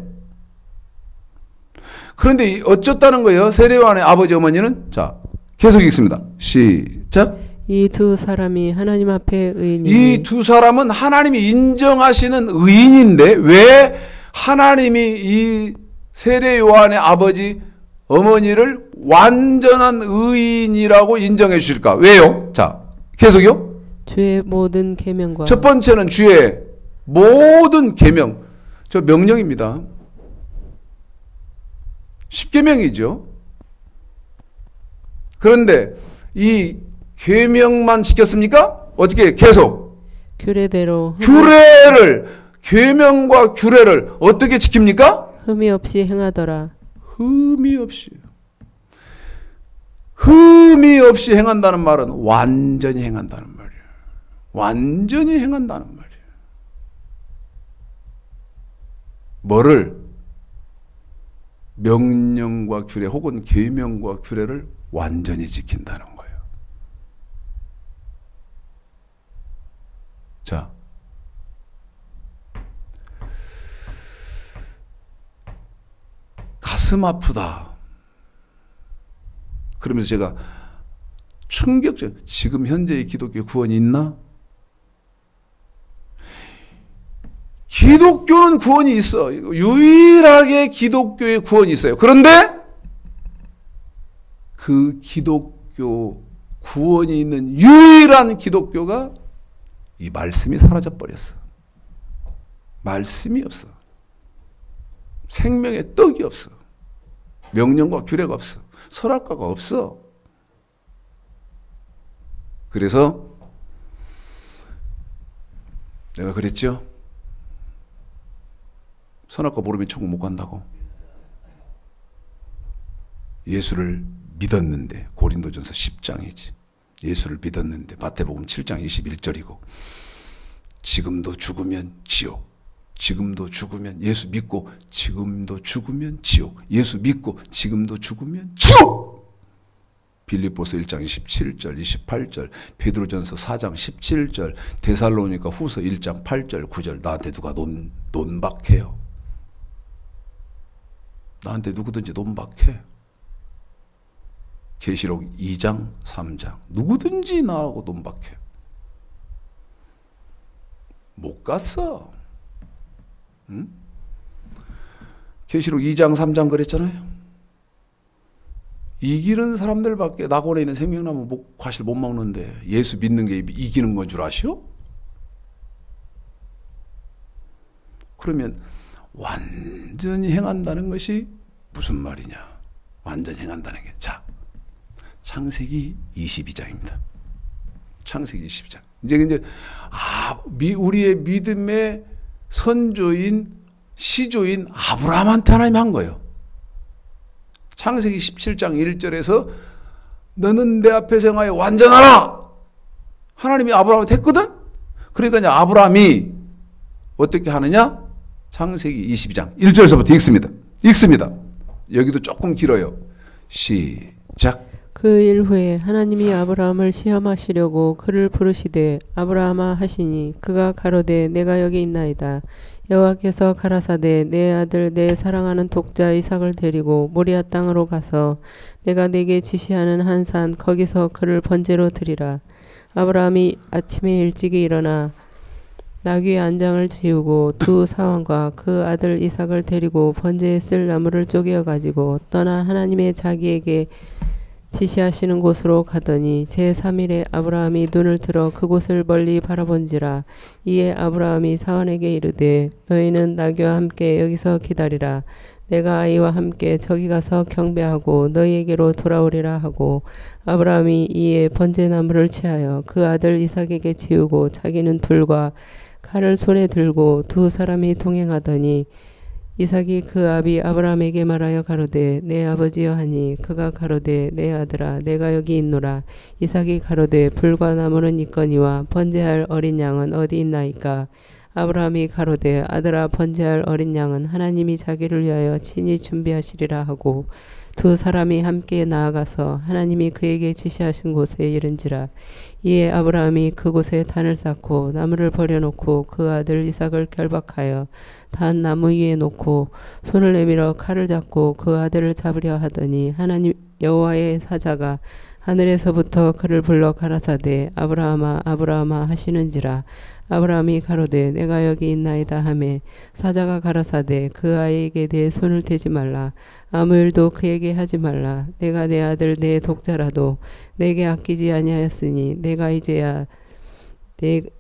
그런데 어쩌다는 거예요? 세례 요한의 아버지 어머니는? 자, 계속 읽습니다. 시작. 이 두 사람이 하나님 앞에 의인이니. 이 두 사람은 하나님이 인정하시는 의인인데 왜 하나님이 이 세례 요한의 아버지 어머니를 완전한 의인이라고 인정해 주실까? 왜요? 자, 계속요. 주의 모든 계명과 첫 번째는 주의 모든 계명. 저 명령입니다. 10계명이죠. 그런데 이 계명만 지켰습니까? 어떻게 계속 규례를 계명과 규례를 어떻게 지킵니까? 흠이 없이 행하더라. 흠이 없이 행한다는 말은 완전히 행한다는 말이에요. 완전히 행한다는 말이에요. 뭐를? 명령과 규례 혹은 계명과 규례를 완전히 지킨다는 거예요. 자, 가슴 아프다. 그러면서 제가 충격적, 지금 현재의 기독교 구원이 있나? 기독교는 구원이 있어. 유일하게 기독교의 구원이 있어요. 그런데 그 기독교 구원이 있는 유일한 기독교가 이 말씀이 사라져버렸어. 말씀이 없어. 생명의 떡이 없어. 명령과 규례가 없어. 설학과가 없어. 그래서 내가 그랬죠. 선악과 모르면 천국 못 간다고. 예수를 믿었는데, 고린도전서 10장이지. 예수를 믿었는데 마태복음 7장 21절이고 지금도 죽으면 지옥. 지금도 죽으면 예수 믿고 지금도 죽으면 지옥. 예수 믿고 지금도 죽으면 지옥. 빌립보서 1장 27절 28절 베드로전서 4장 17절 데살로니가 후서 1장 8절 9절 나한테 누가 논박해요. 나한테 누구든지 논박해. 계시록 2장 3장 누구든지 나하고 논박해. 못 갔어. 응? 계시록 2장 3장 그랬잖아요. 이기는 사람들밖에 낙원에 있는 생명나무 과실 못 먹는데 예수 믿는 게 이기는 건 줄 아시오? 그러면 완전히 행한다는 것이 무슨 말이냐? 완전히 행한다는 게. 자, 창세기 22장입니다. 창세기 22장. 이제 우리의 믿음의 선조인 시조인 아브라함한테 하나님 한 거예요. 창세기 17장 1절에서 너는 내 앞에서 행하여 완전하라. 하나님이 아브라함한테 했거든. 그러니까 이제 아브라함이 어떻게 하느냐? 창세기 22장 1절에서부터 읽습니다. 여기도 조금 길어요. 시작. 그 일 후에 하나님이 아브라함을 시험하시려고 그를 부르시되 아브라함아 하시니 그가 가로되 내가 여기 있나이다. 여호와께서 가라사대 내 아들 내 사랑하는 독자 이삭을 데리고 모리아 땅으로 가서 내가 네게 지시하는 한 산 거기서 그를 번제로 드리라. 아브라함이 아침에 일찍이 일어나 나귀의 안장을 지우고 두 사환과 그 아들 이삭을 데리고 번제에 쓸 나무를 쪼개어 가지고 떠나 하나님의 자기에게 지시하시는 곳으로 가더니 제3일에 아브라함이 눈을 들어 그곳을 멀리 바라본지라. 이에 아브라함이 사환에게 이르되 너희는 나귀와 함께 여기서 기다리라. 내가 아이와 함께 저기 가서 경배하고 너희에게로 돌아오리라 하고 아브라함이 이에 번제나무를 취하여 그 아들 이삭에게 지우고 자기는 불과 칼을 손에 들고 두 사람이 동행하더니 이삭이 그 아비 아브라함에게 말하여 가로되 내 아버지여 하니 그가 가로되 내 아들아 내가 여기 있노라. 이삭이 가로되 불과 나무는 있거니와 번제할 어린 양은 어디 있나이까. 아브라함이 가로되 아들아 번제할 어린 양은 하나님이 자기를 위하여 친히 준비하시리라 하고 두 사람이 함께 나아가서 하나님이 그에게 지시하신 곳에 이른지라. 이에 아브라함이 그곳에 단을 쌓고 나무를 버려놓고 그 아들 이삭을 결박하여 단 나무 위에 놓고 손을 내밀어 칼을 잡고 그 아들을 잡으려 하더니 하나님 여호와의 사자가 하늘에서부터 그를 불러 가라사대 아브라함아 아브라함아 하시는지라. 아브라함이 가로되 내가 여기 있나이다 하매 사자가 가라사대 그 아이에게 내 손을 대지 말라. 아무 일도 그에게 하지 말라. 내가 내 아들 내 독자라도 내게 아끼지 아니하였으니 내가 이제야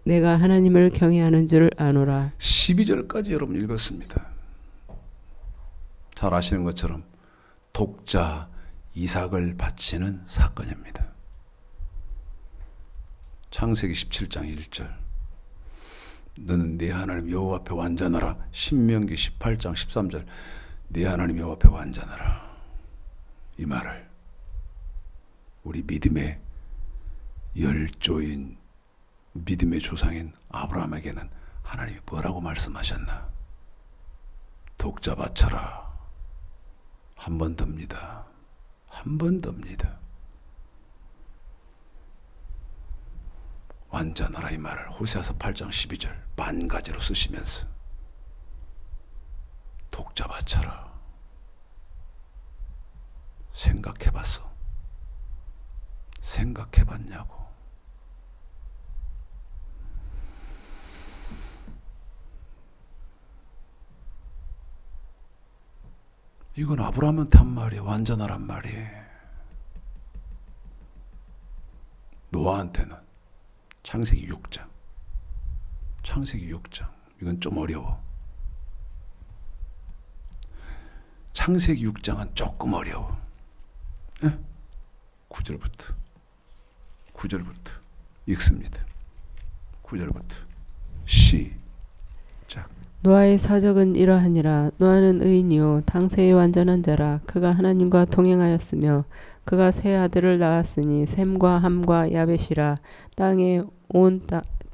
내가 하나님을 경외하는 줄 아노라. 12절까지 여러분 읽었습니다. 잘 아시는 것처럼 독자 이삭을 바치는 사건입니다. 창세기 17장 1절 너는 네 하나님 여호와 앞에 완전하라. 신명기 18장 13절 네 하나님 여호와 앞에 완전하라. 이 말을 우리 믿음의 열조인 믿음의 조상인 아브라함에게는 하나님이 뭐라고 말씀하셨나? 독자 바쳐라. 한 번 더입니다. 한 번 더입니다. 완전하라 이 말을 호세아서 8장 12절 만 가지로 쓰시면서 독자 바쳐라. 생각해봤어? 생각해봤냐고? 이건 아브라함한테 한 말이에요. 완전하란 말이에요. 노아한테는 창세기 6장. 창세기 6장. 이건 좀 어려워. 창세기 6장은 조금 어려워. 9절부터 읽습니다. 9절부터 시작. 노아의 사적은 이러하니라. 노아는 의인이요 당세의 완전한 자라. 그가 하나님과 동행하였으며 그가 세 아들을 낳았으니 셈과 함과 야벳이라.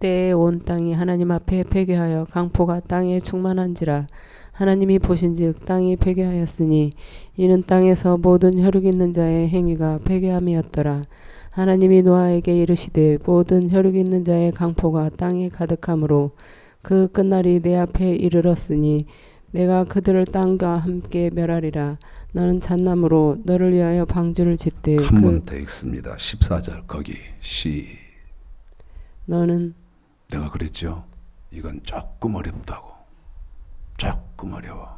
때에 온 땅이 하나님 앞에 회개하여 강포가 땅에 충만한지라. 하나님이 보신즉 땅이 회개하였으니 이는 땅에서 모든 혈육 있는 자의 행위가 회개함이었더라. 하나님이 노아에게 이르시되 모든 혈육 있는 자의 강포가 땅에 가득하므로 그 끝날이 내 앞에 이르렀으니 내가 그들을 땅과 함께 멸하리라. 너는 잣나무로 너를 위하여 방주를 짓되 한 번 더 읽습니다. 14절 거기 너는 내가 그랬죠. 이건 조금 어렵다고. 조금 어려워.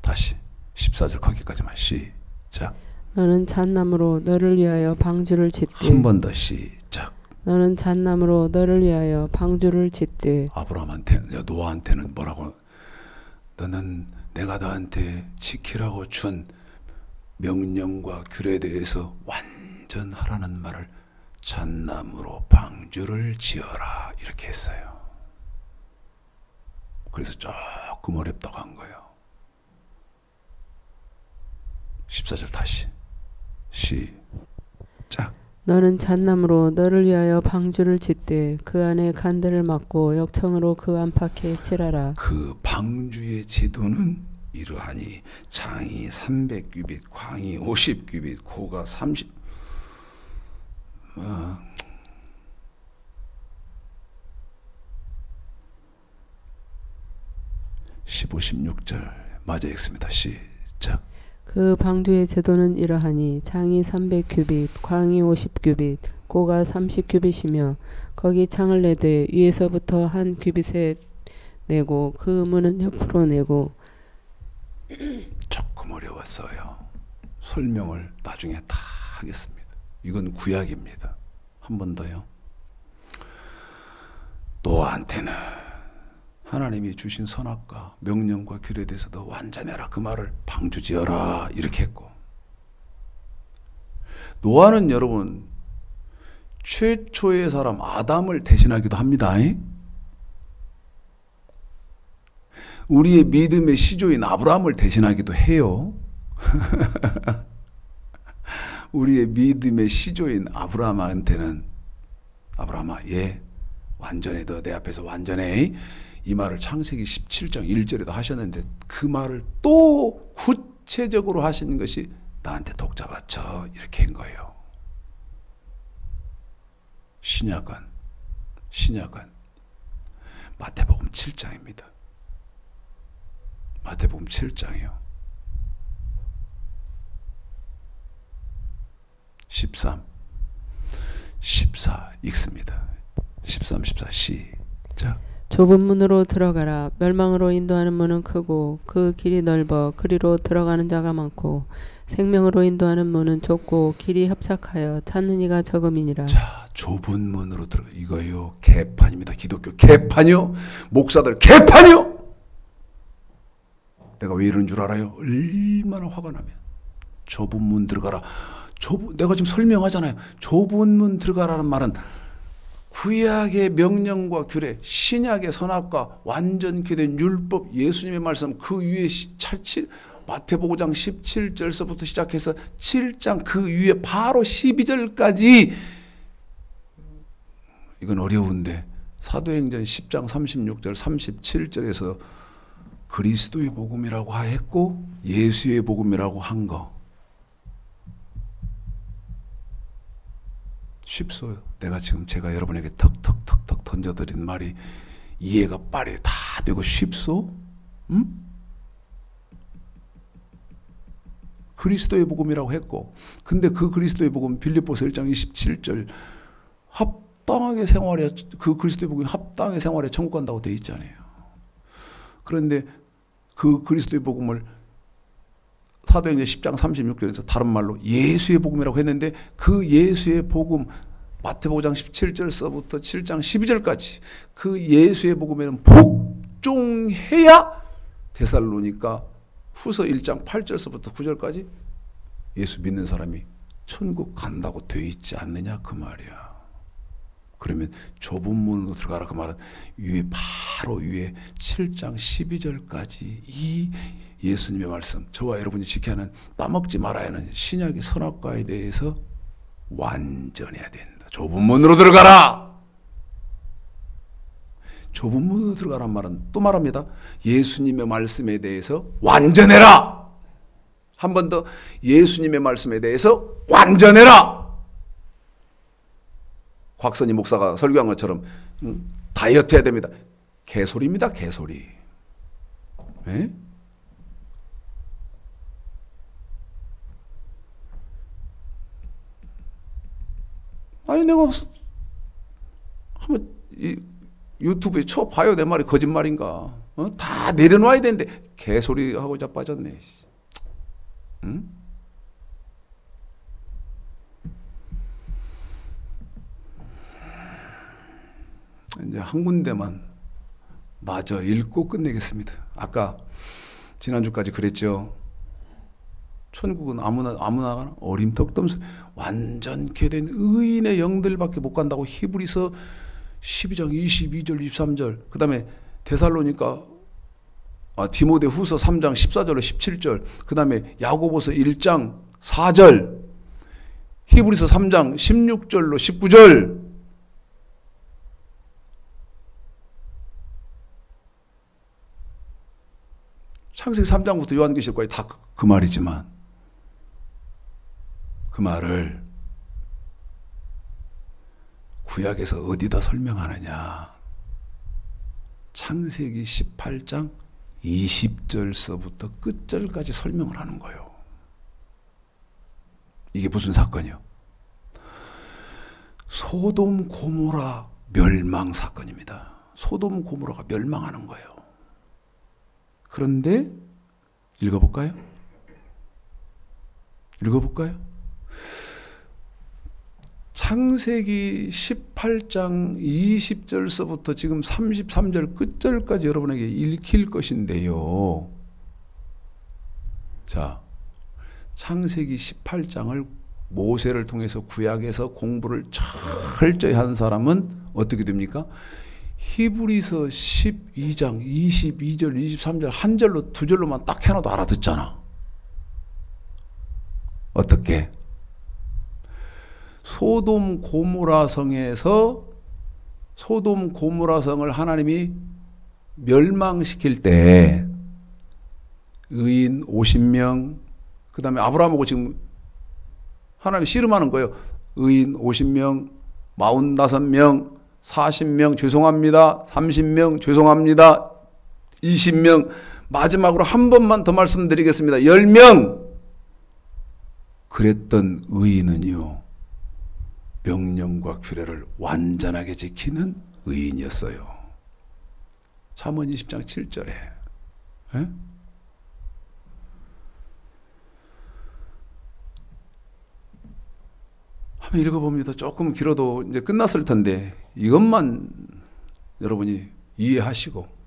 다시 14절 거기까지만 시작. 너는 잣나무로 너를 위하여 방주를 짓되 한 번 더 시작. 너는 잣나무로 너를 위하여 방주를 짓되 노아한테는 뭐라고? 너는 내가 너한테 지키라고 준 명령과 규례에 대해서 완전하라는 말을 잣나무로 방주를 지어라 이렇게 했어요. 그래서 조금 어렵다고 한 거예요. 14절 다시 시작. 너는 잣나무로 너를 위하여 방주를 짓되 그 안에 간들을 막고 역청으로 그 안팎에 칠하라. 그 방주의 제도는 이러하니 장이 300규빗, 광이 50규빗, 고가 30. 15, 16절 맞아 읽습니다. 시작. 그 방주의 제도는 이러하니 장이 300규빗, 광이 50규빗, 고가 30규빗이며 거기 창을 내되 위에서부터 한 규빗에 내고 그 문은 옆으로 내고. 조금 어려웠어요. 설명을 나중에 다 하겠습니다. 이건 구약입니다. 한 번 더요. 노아한테는 하나님이 주신 선악과 명령과 규례에 대해서 너 완전해라. 그 말을 방주 지어라. 이렇게 했고. 노아는 여러분 최초의 사람 아담을 대신하기도 합니다. 우리의 믿음의 시조인 아브라함을 대신하기도 해요. 우리의 믿음의 시조인 아브라함한테는 아브라함아 완전해. 너 내 앞에서 완전해. 이 말을 창세기 17장 1절에도 하셨는데 그 말을 또 구체적으로 하시는 것이 나한테 독자 바쳐 이렇게 한 거예요. 신약은 마태복음 7장입니다. 마태복음 7장이요. 13, 14 읽습니다. 13, 14 시작. 좁은 문으로 들어가라. 멸망으로 인도하는 문은 크고 그 길이 넓어 그리로 들어가는 자가 많고 생명으로 인도하는 문은 좁고 길이 협착하여 찾는 이가 적음이니라. 자, 좁은 문으로 들어가. 이거요 개판입니다. 기독교 개판이요. 목사들 개판이요. 내가 왜 이런 줄 알아요? 얼마나 화가 나면 좁은 문 들어가라. 내가 지금 설명하잖아요. 좁은 문 들어가라는 말은 구약의 명령과 규례, 신약의 선악과 완전케 된 율법, 예수님의 말씀, 그 위에 마태복음 5장 17절서부터 시작해서 7장 그 위에 바로 12절까지. 이건 어려운데 사도행전 10장 36절 37절에서 그리스도의 복음이라고 했고 예수의 복음이라고 한 거 쉽소요. 내가 지금 제가 여러분에게 턱턱턱턱 던져드린 말이 이해가 빨리 다 되고 쉽소? 응? 그리스도의 복음이라고 했고, 근데 그 그리스도의 복음 빌립보서 1장 27절 합당하게 생활해, 그 그리스도의 복음이 합당하게 생활해 천국 간다고 되어 있잖아요. 그런데 그 그리스도의 복음을 사도행전 10장 36절에서 다른 말로 예수의 복음이라고 했는데 그 예수의 복음 마태복음 5장 17절서부터 7장 12절까지 그 예수의 복음에는 복종해야 데살로니가 후서 1장 8절서부터 9절까지 예수 믿는 사람이 천국 간다고 되어 있지 않느냐 그 말이야. 그러면 좁은 문으로 들어가라 그 말은 바로 위에 7장 12절까지 이 예수님의 말씀, 저와 여러분이 지켜야 하는 따먹지 말아야 하는 신약의 선악과에 대해서 완전해야 된다. 좁은 문으로 들어가라. 좁은 문으로 들어가란 말은 또 말합니다. 예수님의 말씀에 대해서 완전해라. 한 번 더 예수님의 말씀에 대해서 완전해라. 곽선희 목사가 설교한 것처럼 다이어트 해야 됩니다. 개소리입니다. 개소리. 네? 아니 내가 한번 유튜브에 쳐봐요. 내 말이 거짓말인가. 다 내려놔야 되는데 개소리하고 자빠졌네. 응? 이제 한 군데만 마저 읽고 끝내겠습니다. 아까 지난주까지 그랬죠. 천국은 아무나 가나? 어림떡도 없어. 완전케 된 의인의 영들밖에 못 간다고 히브리서 12장 22절 23절 그 다음에 데살로니가 디모데 후서 3장 14절로 17절 그 다음에 야고보서 1장 4절 히브리서 3장 16절로 19절 창세기 3장부터 요한계시록까지 다 그 말이지만 그 말을 구약에서 어디다 설명하느냐. 창세기 18장 20절서부터 끝절까지 설명을 하는 거예요. 이게 무슨 사건이요? 소돔 고모라 멸망 사건입니다. 소돔 고모라가 멸망하는 거예요. 그런데 읽어볼까요? 창세기 18장 20절서부터 지금 33절 끝절까지 여러분에게 읽힐 것인데요. 자, 창세기 18장을 모세를 통해서 구약에서 공부를 철저히 한 사람은 어떻게 됩니까? 히브리서 12장 22절 23절 한 절로 두 절로만 딱 해놔도 알아듣잖아. 어떻게? 소돔 고모라 성에서 소돔 고모라 성을 하나님이 멸망시킬 때 의인 50명 그 다음에 아브라함하고 지금 하나님이 씨름하는 거예요. 의인 50명 45명 40명 죄송합니다. 30명 죄송합니다. 20명 마지막으로 한 번만 더 말씀드리겠습니다. 10명 그랬던 의인은요, 명령과 규례를 완전하게 지키는 의인이었어요. 잠언 20장 7절에. 에? 한번 읽어봅니다. 조금 길어도 이제 끝났을 텐데 이것만 여러분이 이해하시고,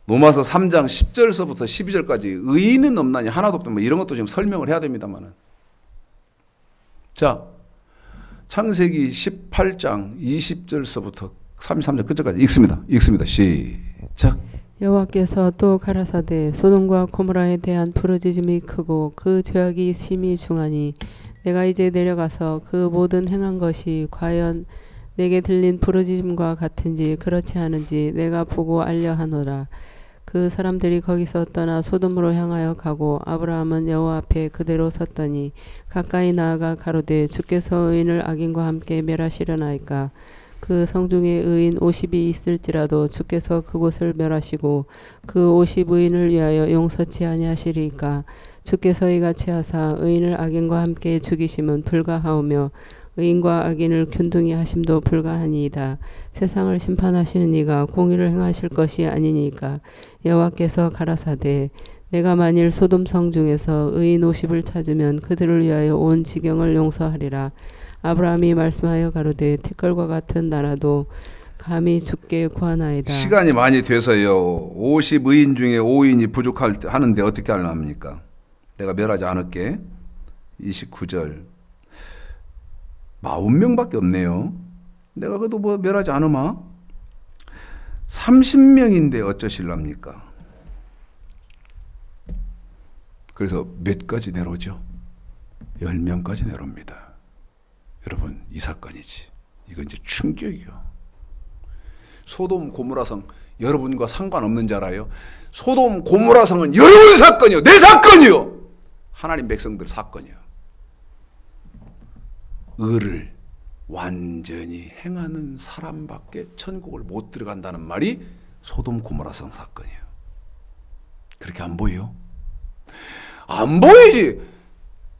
로마서 3장 10절서부터 12절까지 의인은 없나니 하나도 없다, 뭐 이런 것도 지금 설명을 해야 됩니다만은. 자, 창세기 18장 20절서부터 33절 끝까지 읽습니다. 시작. 여호와께서 또 가라사대 소돔과 고모라에 대한 부르짖음이 크고 그 죄악이 심히 중하니 내가 이제 내려가서 그 모든 행한 것이 과연 내게 들린 부르짖음과 같은지 그렇지 않은지 내가 보고 알려 하노라. 그 사람들이 거기서 떠나 소돔으로 향하여 가고 아브라함은 여호와 앞에 그대로 섰더니 가까이 나아가 가로되 주께서 의인을 악인과 함께 멸하시려나이까. 그 성중에 의인 50이 있을지라도 주께서 그곳을 멸하시고 그 50의인을 위하여 용서치 아니하시리이까. 주께서 이같이 하사 의인을 악인과 함께 죽이심은 불가하오며 의인과 악인을 균등히 하심도 불가하니이다. 세상을 심판하시는 이가 공의를 행하실 것이 아니니까. 여호와께서 가라사대 내가 만일 소돔 성 중에서 의인 50을 찾으면 그들을 위하여 온 지경을 용서하리라. 아브라함이 말씀하여 가로되 티끌과 같은 나라도 감히 주께 구하나이다. 시간이 많이 돼서요, 50의인 중에 5인이 부족하는데 어떻게 하랍니까? 내가 멸하지 않을게. 29절 40명밖에 없네요. 내가 그래도 뭐 멸하지 않으마? 30명인데 어쩌실랍니까? 그래서 몇 가지 내려오죠? 10명까지 내려옵니다. 여러분, 이 사건이지. 이건 이제 충격이요. 소돔 고모라성 여러분과 상관없는 줄 알아요? 소돔 고모라성은 여러분 사건이요, 내 사건이요, 하나님 백성들 사건이요. 의를 완전히 행하는 사람밖에 천국을 못 들어간다는 말이 소돔 고모라성 사건이에요. 그렇게 안 보여? 안 보이지.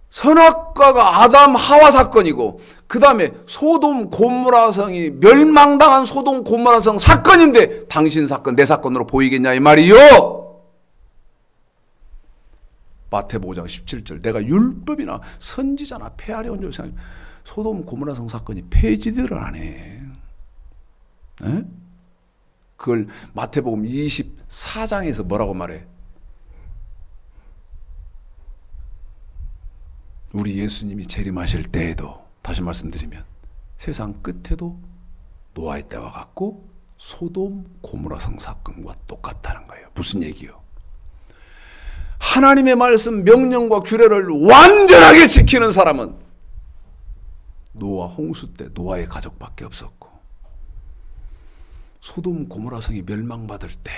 선악과가 아담 하와 사건이고 그 다음에 소돔 고모라성이 멸망당한 소돔 고모라성 사건인데 당신 사건 내 사건으로 보이겠냐 이 말이요. 마태복음 5장 17절 내가 율법이나 선지자나 폐하려 온 줄 생각. 소돔 고모라성 사건이 폐지들을 안 해. 에? 그걸 마태복음 24장에서 뭐라고 말해? 우리 예수님이 재림하실 때에도, 다시 말씀드리면 세상 끝에도 노아의 때와 같고 소돔 고모라성 사건과 똑같다는 거예요. 무슨 얘기요? 하나님의 말씀 명령과 규례를 완전하게 지키는 사람은 노아 홍수 때 노아의 가족밖에 없었고, 소돔 고모라성이 멸망받을 때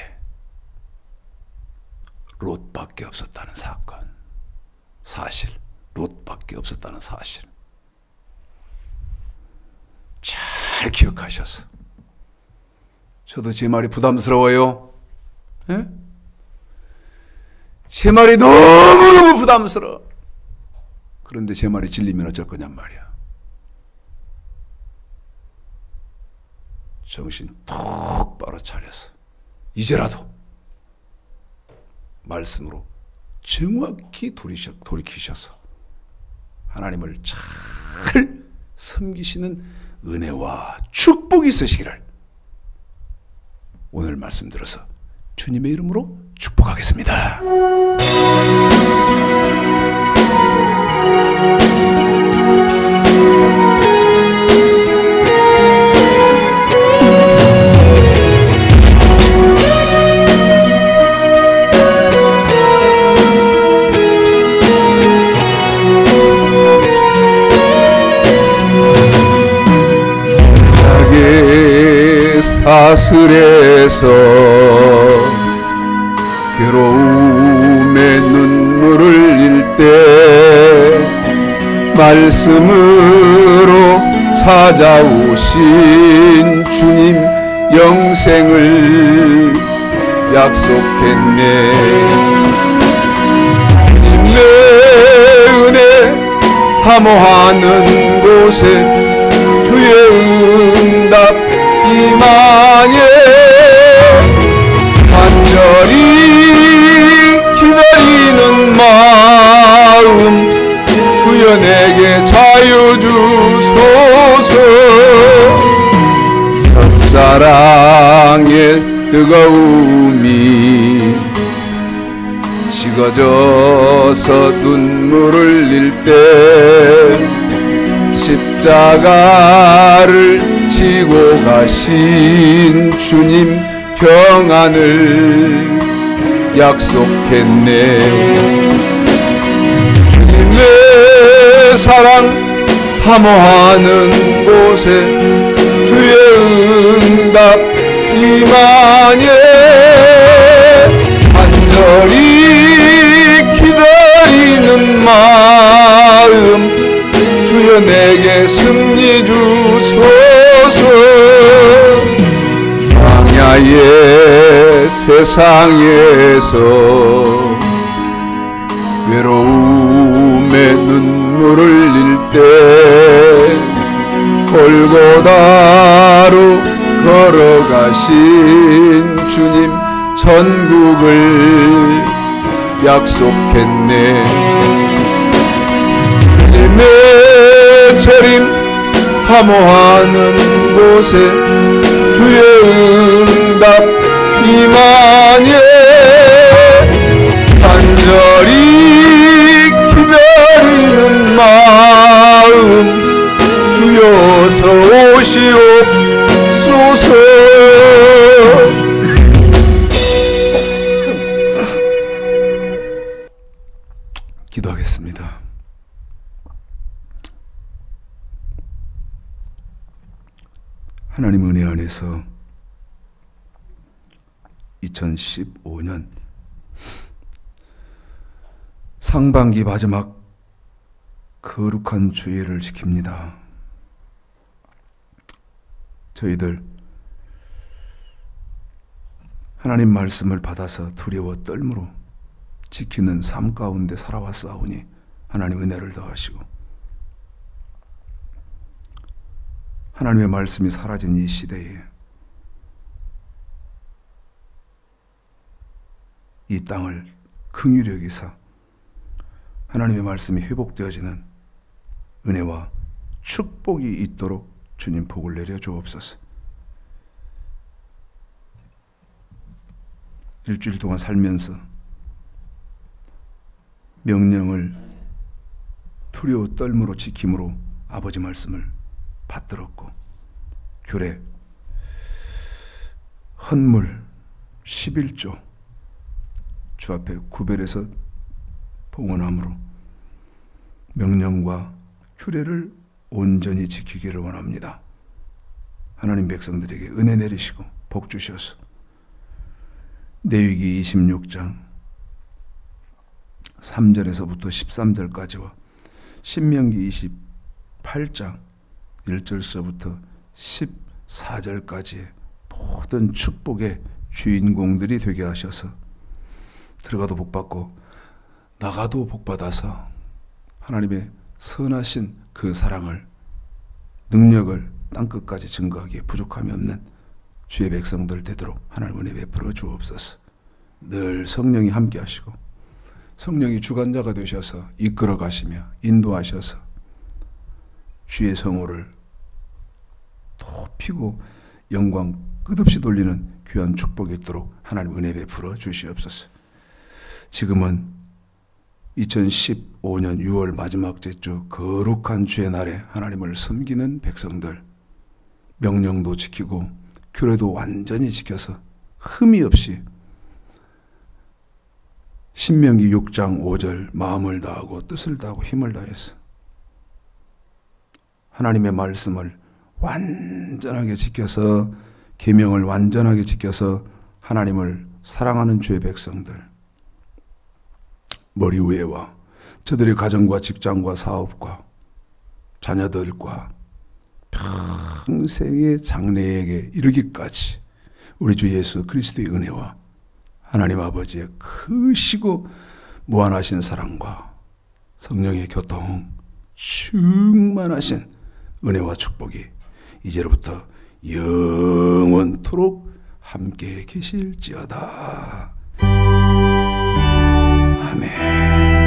롯밖에 없었다는 사건, 사실, 롯밖에 없었다는 사실 잘 기억하셔서. 저도 제 말이 부담스러워요. 에? 제 말이 너무너무 부담스러워. 그런데 제 말이 진리면 어쩔 거냔 말이야. 정신 똑바로 차려서 이제라도 말씀으로 정확히 돌이키셔서 하나님을 잘 섬기시는 은혜와 축복이 있으시기를 오늘 말씀 들어서 주님의 이름으로 축복하겠습니다. 사슬에서 괴로움에 눈물을 흘릴 때 말씀으로 찾아오신 주님 영생을 약속했네. 주님 내 사모하는 곳에 주의 응답 임하네. 간절히 기다리는 마음 주여 내게 자유 주소서. 첫사랑의 뜨거움이 식어져서 눈물을 흘릴 때 십자가를 지고 가신 주님 평안을 약속했네. 주님의 사랑 사모하는 곳에 주의 응답 임하네. 간절히 기다리는 마음 주여 내게 승리 주소서. 광야의 세상에서 외로움에 눈물을 흘릴 때 골고다로 걸어가신 주님 천국을 약속했네. 주님의 재림 사모하는 곳에 주의 응답 임하네. 간절히 기다리는 마음 주여서 오시옵소서. 기도하겠습니다. 하나님 은혜 안에서 2015년 상반기 마지막 거룩한 주일을 지킵니다. 저희들 하나님 말씀을 받아서 두려워 떨므로 지키는 삶 가운데 살아왔사오니 하나님 은혜를 더하시고, 하나님의 말씀이 사라진 이 시대에 이 땅을 긍휼히 여기사 하나님의 말씀이 회복되어지는 은혜와 축복이 있도록 주님 복을 내려 주옵소서. 일주일 동안 살면서 명령을 두려워 떨므로 지킴으로 아버지 말씀을 받들었고, 규례, 헌물, 11조 주 앞에 구별해서 봉헌함으로 명령과 규례를 온전히 지키기를 원합니다. 하나님 백성들에게 은혜 내리시고 복 주셔서 레위기 26장 3절에서부터 13절까지와 신명기 28장 1절서부터 14절까지의 모든 축복의 주인공들이 되게 하셔서 들어가도 복받고 나가도 복받아서 하나님의 선하신 그 사랑을, 능력을 땅끝까지 증거하기에 부족함이 없는 주의 백성들 되도록 하나님 은혜 베풀어 주옵소서. 늘 성령이 함께 하시고 성령이 주관자가 되셔서 이끌어 가시며 인도하셔서 주의 성호를 높이고 영광 끝없이 돌리는 귀한 축복이 있도록 하나님 은혜 베풀어 주시옵소서. 지금은 2015년 6월 마지막 주 거룩한 주의 날에 하나님을 섬기는 백성들, 명령도 지키고 규례도 완전히 지켜서 흠이 없이 신명기 6장 5절 마음을 다하고 뜻을 다하고 힘을 다해서 하나님의 말씀을 완전하게 지켜서, 계명을 완전하게 지켜서 하나님을 사랑하는 주의 백성들, 머리 위에와 저들의 가정과 직장과 사업과 자녀들과 평생의 장래에게 이르기까지 우리 주 예수 그리스도의 은혜와 하나님 아버지의 크시고 무한하신 사랑과 성령의 교통, 충만하신 은혜와 축복이 이제로부터 영원토록 함께 계실지어다. 아멘.